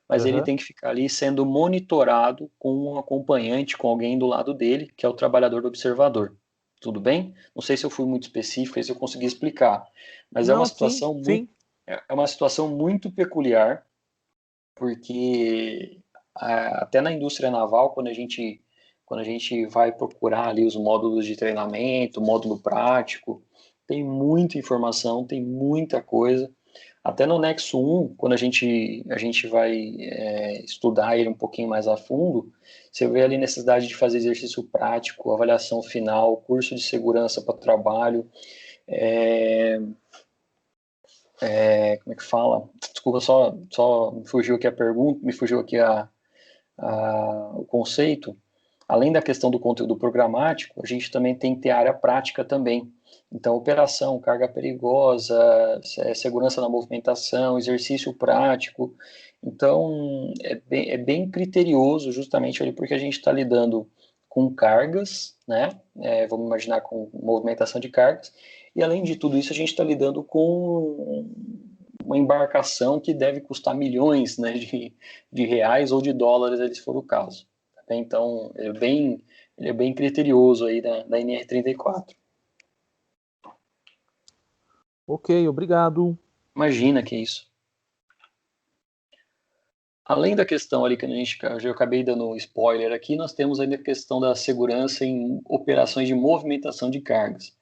mas ele Aham. tem que ficar ali sendo monitorado com um acompanhante, com alguém do lado dele, que é o trabalhador observador. Tudo bem? Não sei se eu fui muito específico, se eu consegui explicar, mas Não, sim, sim. é uma situação muito peculiar, porque até na indústria naval, quando a gente vai procurar ali os módulos de treinamento, módulo prático, tem muita informação, tem muita coisa. Até no Nexo 1, quando a gente vai estudar ele um pouquinho mais a fundo, você vê ali a necessidade de fazer exercício prático, avaliação final, curso de segurança para trabalho, é, como é que fala? Desculpa, só me fugiu aqui a pergunta, me fugiu aqui o conceito. Além da questão do conteúdo programático, a gente também tem que ter a área prática também. Então, operação, carga perigosa, segurança na movimentação, exercício prático. Então, é bem criterioso, justamente ali porque a gente está lidando com cargas, né? Vamos imaginar com movimentação de cargas, e além de tudo isso, a gente está lidando com uma embarcação que deve custar milhões, né, de reais ou de dólares, se for o caso. Então, ele é bem criterioso aí da NR34. Ok, obrigado. Imagina que é isso. Além da questão ali que eu acabei dando spoiler aqui, nós temos ainda a questão da segurança em operações de movimentação de cargas.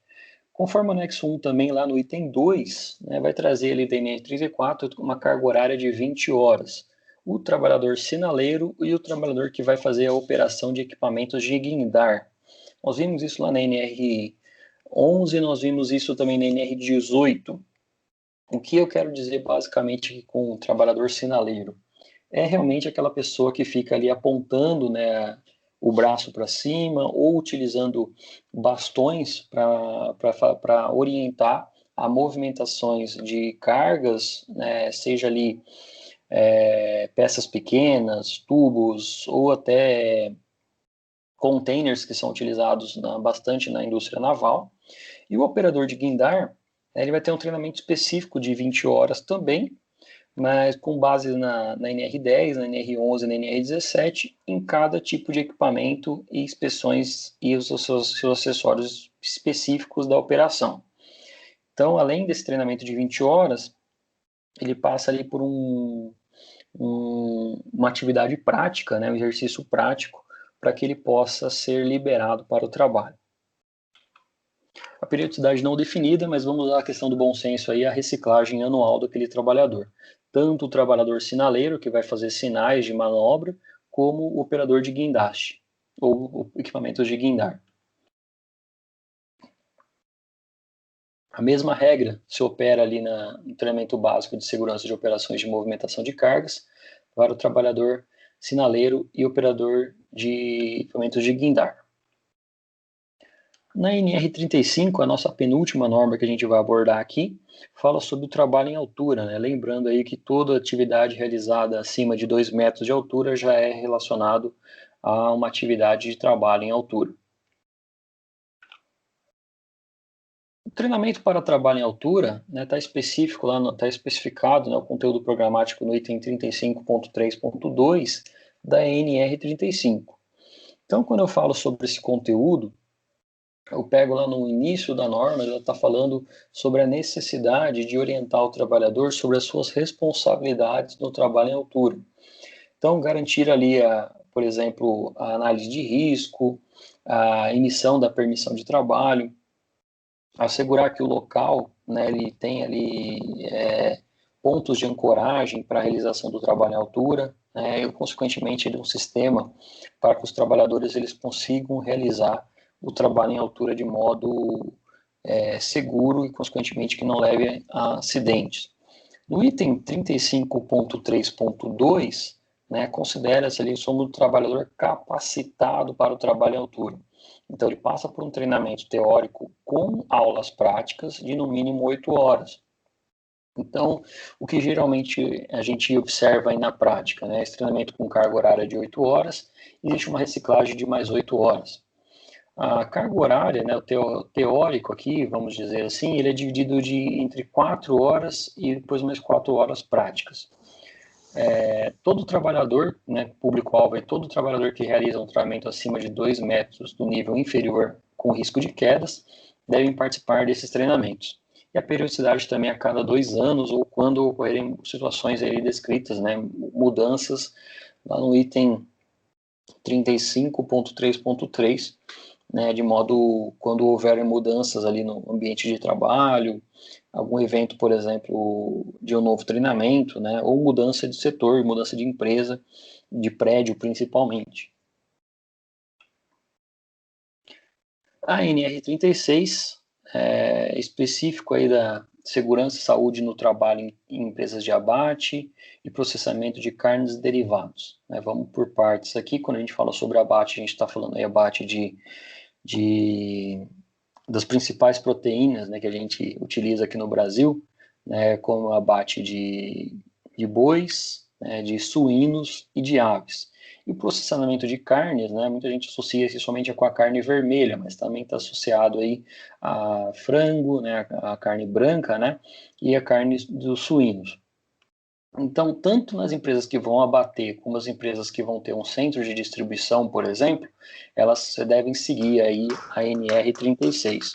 Conforme o anexo 1 também, lá no item 2, né, vai trazer ali da NR34 uma carga horária de 20 horas. O trabalhador sinaleiro e o trabalhador que vai fazer a operação de equipamentos de guindar. Nós vimos isso lá na NR11, nós vimos isso também na NR18. O que eu quero dizer basicamente com o trabalhador sinaleiro? É realmente aquela pessoa que fica ali apontando, né, o braço para cima ou utilizando bastões para orientar a movimentações de cargas, né, seja ali peças pequenas, tubos ou até containers que são utilizados bastante na indústria naval. E o operador de guindar, ele vai ter um treinamento específico de 20 horas também, mas com base na NR10, na NR11, na NR17, em cada tipo de equipamento e inspeções e os seus acessórios específicos da operação. Então, além desse treinamento de 20 horas, ele passa ali por uma atividade prática, né, um exercício prático, para que ele possa ser liberado para o trabalho. A periodicidade não definida, mas vamos usar a questão do bom senso aí, a reciclagem anual daquele trabalhador. Tanto o trabalhador sinaleiro, que vai fazer sinais de manobra, como o operador de guindaste, ou equipamentos de guindar. A mesma regra se opera ali no treinamento básico de segurança de operações de movimentação de cargas para o trabalhador sinaleiro e operador de equipamentos de guindar. Na NR35, a nossa penúltima norma que a gente vai abordar aqui, fala sobre o trabalho em altura, né? Lembrando aí que toda atividade realizada acima de 2 metros de altura já é relacionado a uma atividade de trabalho em altura. O treinamento para trabalho em altura está específico lá, está especificado, né, o conteúdo programático no item 35.3.2 da NR35. Então, quando eu falo sobre esse conteúdo, eu pego lá no início da norma, ela está falando sobre a necessidade de orientar o trabalhador sobre as suas responsabilidades no trabalho em altura. Então, garantir ali, por exemplo, a análise de risco, a emissão da permissão de trabalho, assegurar que o local, né, ele tem ali pontos de ancoragem para a realização do trabalho em altura, né, e, consequentemente, um sistema para que os trabalhadores eles consigam realizar o trabalho em altura de modo seguro e, consequentemente, que não leve a acidentes. No item 35.3.2, né, considera-se ali somos um trabalhador capacitado para o trabalho em altura. Então, ele passa por um treinamento teórico com aulas práticas de no mínimo 8 horas. Então, o que geralmente a gente observa aí na prática, né, esse treinamento com carga horária de 8 horas, existe uma reciclagem de mais 8 horas. A carga horária, né, o teórico aqui, vamos dizer assim, ele é dividido entre 4 horas e depois mais 4 horas práticas. Todo trabalhador, né, público-alvo é todo trabalhador que realiza um treinamento acima de 2 metros do nível inferior com risco de quedas, devem participar desses treinamentos. E a periodicidade também a cada 2 anos ou quando ocorrerem situações aí descritas, né, mudanças lá no item 35.3.3, né, de modo quando houver mudanças ali no ambiente de trabalho, algum evento, por exemplo, de um novo treinamento, né, ou mudança de setor, mudança de empresa, de prédio principalmente. A NR36 é específico aí da segurança e saúde no trabalho em empresas de abate e processamento de carnes e derivados. Né, vamos por partes aqui. Quando a gente fala sobre abate, a gente está falando aí abate de das principais proteínas, né, que a gente utiliza aqui no Brasil, né, como o abate de bois, né, de suínos e de aves. E o processamento de carnes, né, muita gente associa isso somente com a carne vermelha, mas também está associado aí a frango, né, a carne branca, né, e a carne dos suínos. Então, tanto nas empresas que vão abater, como as empresas que vão ter um centro de distribuição, por exemplo, elas devem seguir aí a NR36.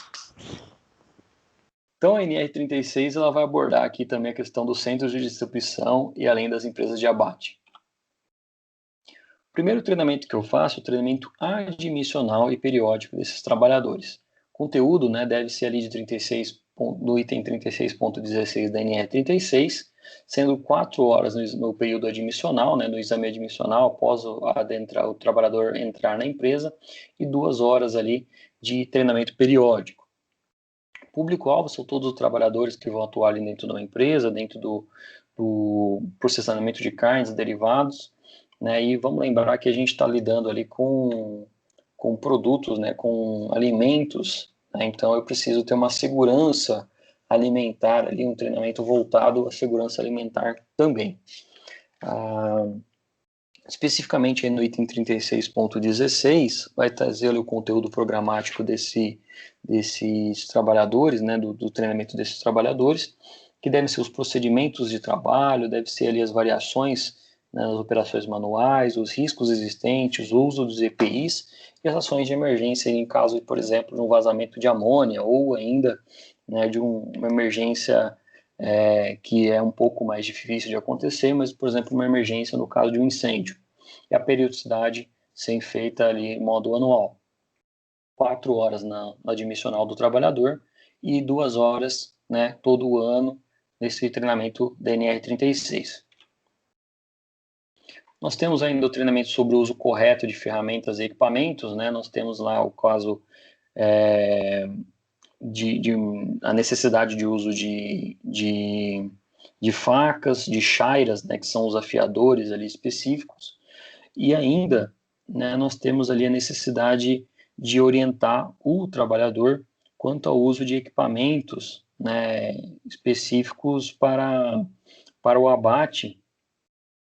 Então, a NR36 ela vai abordar aqui também a questão dos centros de distribuição e além das empresas de abate. O primeiro treinamento que eu faço é o treinamento admissional e periódico desses trabalhadores. O conteúdo, né, deve ser ali de 36, do item 36.16 da NR36, sendo 4 horas no período admissional, né, no exame admissional, após o trabalhador entrar na empresa, e 2 horas ali de treinamento periódico. O público-alvo são todos os trabalhadores que vão atuar ali dentro de uma empresa, dentro do processamento de carnes e derivados, né, e vamos lembrar que a gente está lidando ali com produtos, né, com alimentos, né, então eu preciso ter uma segurança alimentar ali, um treinamento voltado à segurança alimentar também. Especificamente aí no item 36.16, vai trazer ali o conteúdo programático desses trabalhadores, né, do treinamento desses trabalhadores, que devem ser os procedimentos de trabalho, deve ser ali as variações, né, nas operações manuais, os riscos existentes, o uso dos EPIs e as ações de emergência em caso, por exemplo, de um vazamento de amônia ou ainda, né, de uma emergência que é um pouco mais difícil de acontecer, mas, por exemplo, uma emergência no caso de um incêndio. E a periodicidade sendo feita ali em modo anual. 4 horas no admissional do trabalhador e 2 horas, né, todo ano nesse treinamento DNR 36. Nós temos ainda o treinamento sobre o uso correto de ferramentas e equipamentos, né? Nós temos lá o caso a necessidade de uso de facas, de chairas, né, que são os afiadores ali específicos, e ainda, né, nós temos ali a necessidade de orientar o trabalhador quanto ao uso de equipamentos, né, específicos para o abate,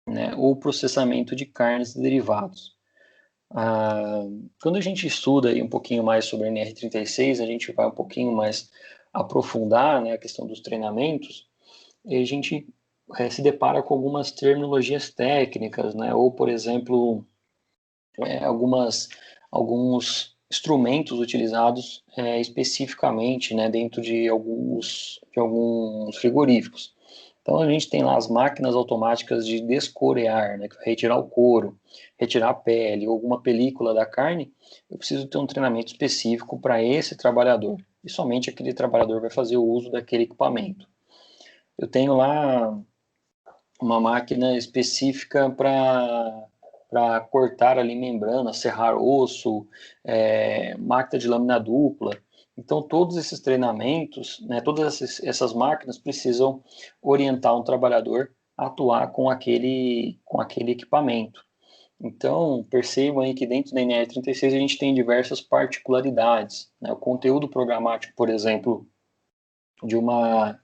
né, ou processamento de carnes e derivados. Quando a gente estuda aí um pouquinho mais sobre a NR36, a gente vai um pouquinho mais aprofundar, né, a questão dos treinamentos, e a gente se depara com algumas terminologias técnicas, né, ou, por exemplo, alguns instrumentos utilizados especificamente, né, dentro de alguns frigoríficos. Então a gente tem lá as máquinas automáticas de descorear, né, retirar o couro, retirar a pele ou alguma película da carne. Eu preciso ter um treinamento específico para esse trabalhador e somente aquele trabalhador vai fazer o uso daquele equipamento. Eu tenho lá uma máquina específica para cortar ali membrana, serrar osso, máquina de lâmina dupla. Então, todos esses treinamentos, né, todas essas máquinas precisam orientar um trabalhador a atuar com aquele equipamento. Então, percebam aí que dentro da NR36 a gente tem diversas particularidades, né? O conteúdo programático, por exemplo, de uma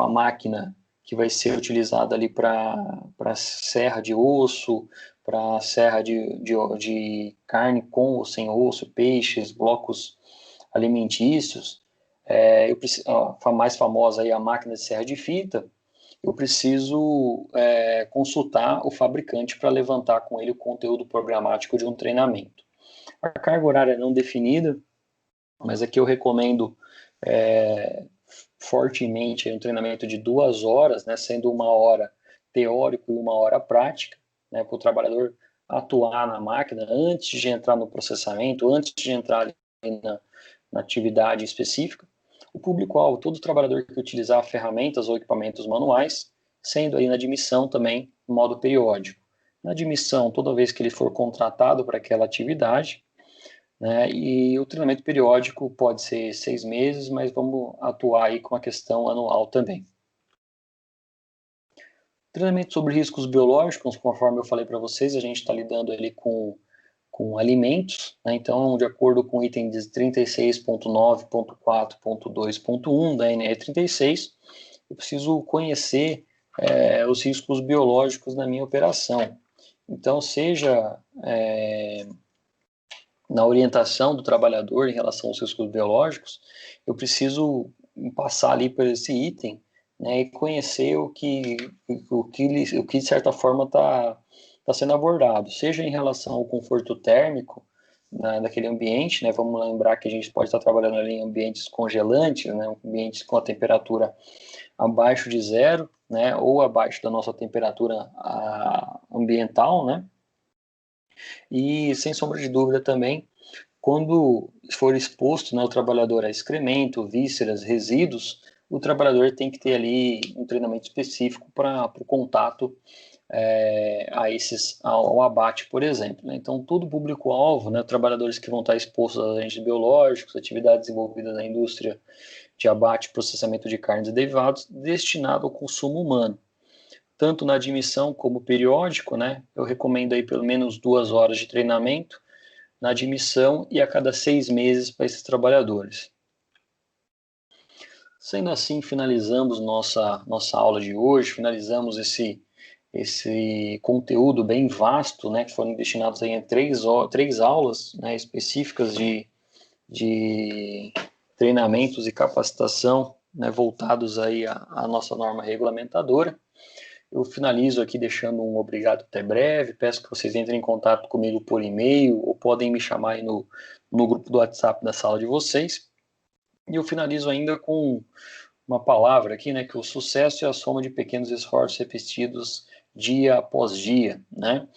máquina que vai ser utilizada ali para serra de osso, para serra de carne com ou sem osso, peixes, blocos alimentícios. A mais famosa aí, a máquina de serra de fita, eu preciso consultar o fabricante para levantar com ele o conteúdo programático de um treinamento. A carga horária não definida, mas aqui eu recomendo fortemente um treinamento de 2 horas, né, sendo 1 hora teórico e 1 hora prática, né, para o trabalhador atuar na máquina antes de entrar no processamento, antes de entrar na atividade específica. O público-alvo, todo trabalhador que utilizar ferramentas ou equipamentos manuais, sendo aí na admissão também, no modo periódico. Na admissão, toda vez que ele for contratado para aquela atividade, né, e o treinamento periódico pode ser 6 meses, mas vamos atuar aí com a questão anual também. Treinamento sobre riscos biológicos, conforme eu falei para vocês, a gente está lidando ali com com alimentos, né? Então, de acordo com o item 36.9.4.2.1 da NR 36, eu preciso conhecer os riscos biológicos na minha operação. Então, seja na orientação do trabalhador em relação aos riscos biológicos, eu preciso passar ali por esse item, né, e conhecer o que de certa forma está sendo abordado, seja em relação ao conforto térmico daquele ambiente, né, vamos lembrar que a gente pode estar trabalhando ali em ambientes congelantes, né, ambientes com a temperatura abaixo de zero, né, ou abaixo da nossa temperatura ambiental, né, e sem sombra de dúvida também, quando for exposto, né, o trabalhador a excremento, vísceras, resíduos, o trabalhador tem que ter ali um treinamento específico para o contato ao abate, por exemplo, né? Então, todo público-alvo, né, trabalhadores que vão estar expostos a agentes biológicos, atividades envolvidas na indústria de abate e processamento de carnes e derivados, destinado ao consumo humano. Tanto na admissão como periódico, né, eu recomendo aí pelo menos 2 horas de treinamento na admissão e a cada 6 meses para esses trabalhadores. Sendo assim, finalizamos nossa aula de hoje, finalizamos esse conteúdo bem vasto, né, que foram destinados aí a 3 aulas, né, específicas de treinamentos e capacitação, né, voltados aí à nossa norma regulamentadora. Eu finalizo aqui deixando um obrigado até breve, peço que vocês entrem em contato comigo por e-mail ou podem me chamar aí no grupo do WhatsApp da sala de vocês. E eu finalizo ainda com uma palavra aqui, né, que o sucesso é a soma de pequenos esforços repetidos dia após dia, né?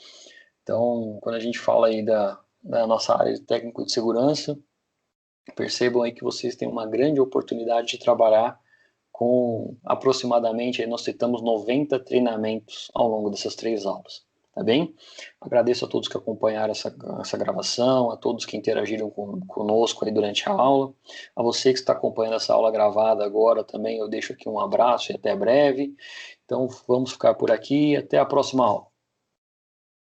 Então, quando a gente fala aí da nossa área de técnico de segurança, percebam aí que vocês têm uma grande oportunidade de trabalhar com aproximadamente, aí nós citamos 90 treinamentos ao longo dessas 3 aulas, tá bem? Agradeço a todos que acompanharam essa gravação, a todos que interagiram conosco aí durante a aula, a você que está acompanhando essa aula gravada agora também, eu deixo aqui um abraço e até breve. Então, vamos ficar por aqui, até a próxima aula.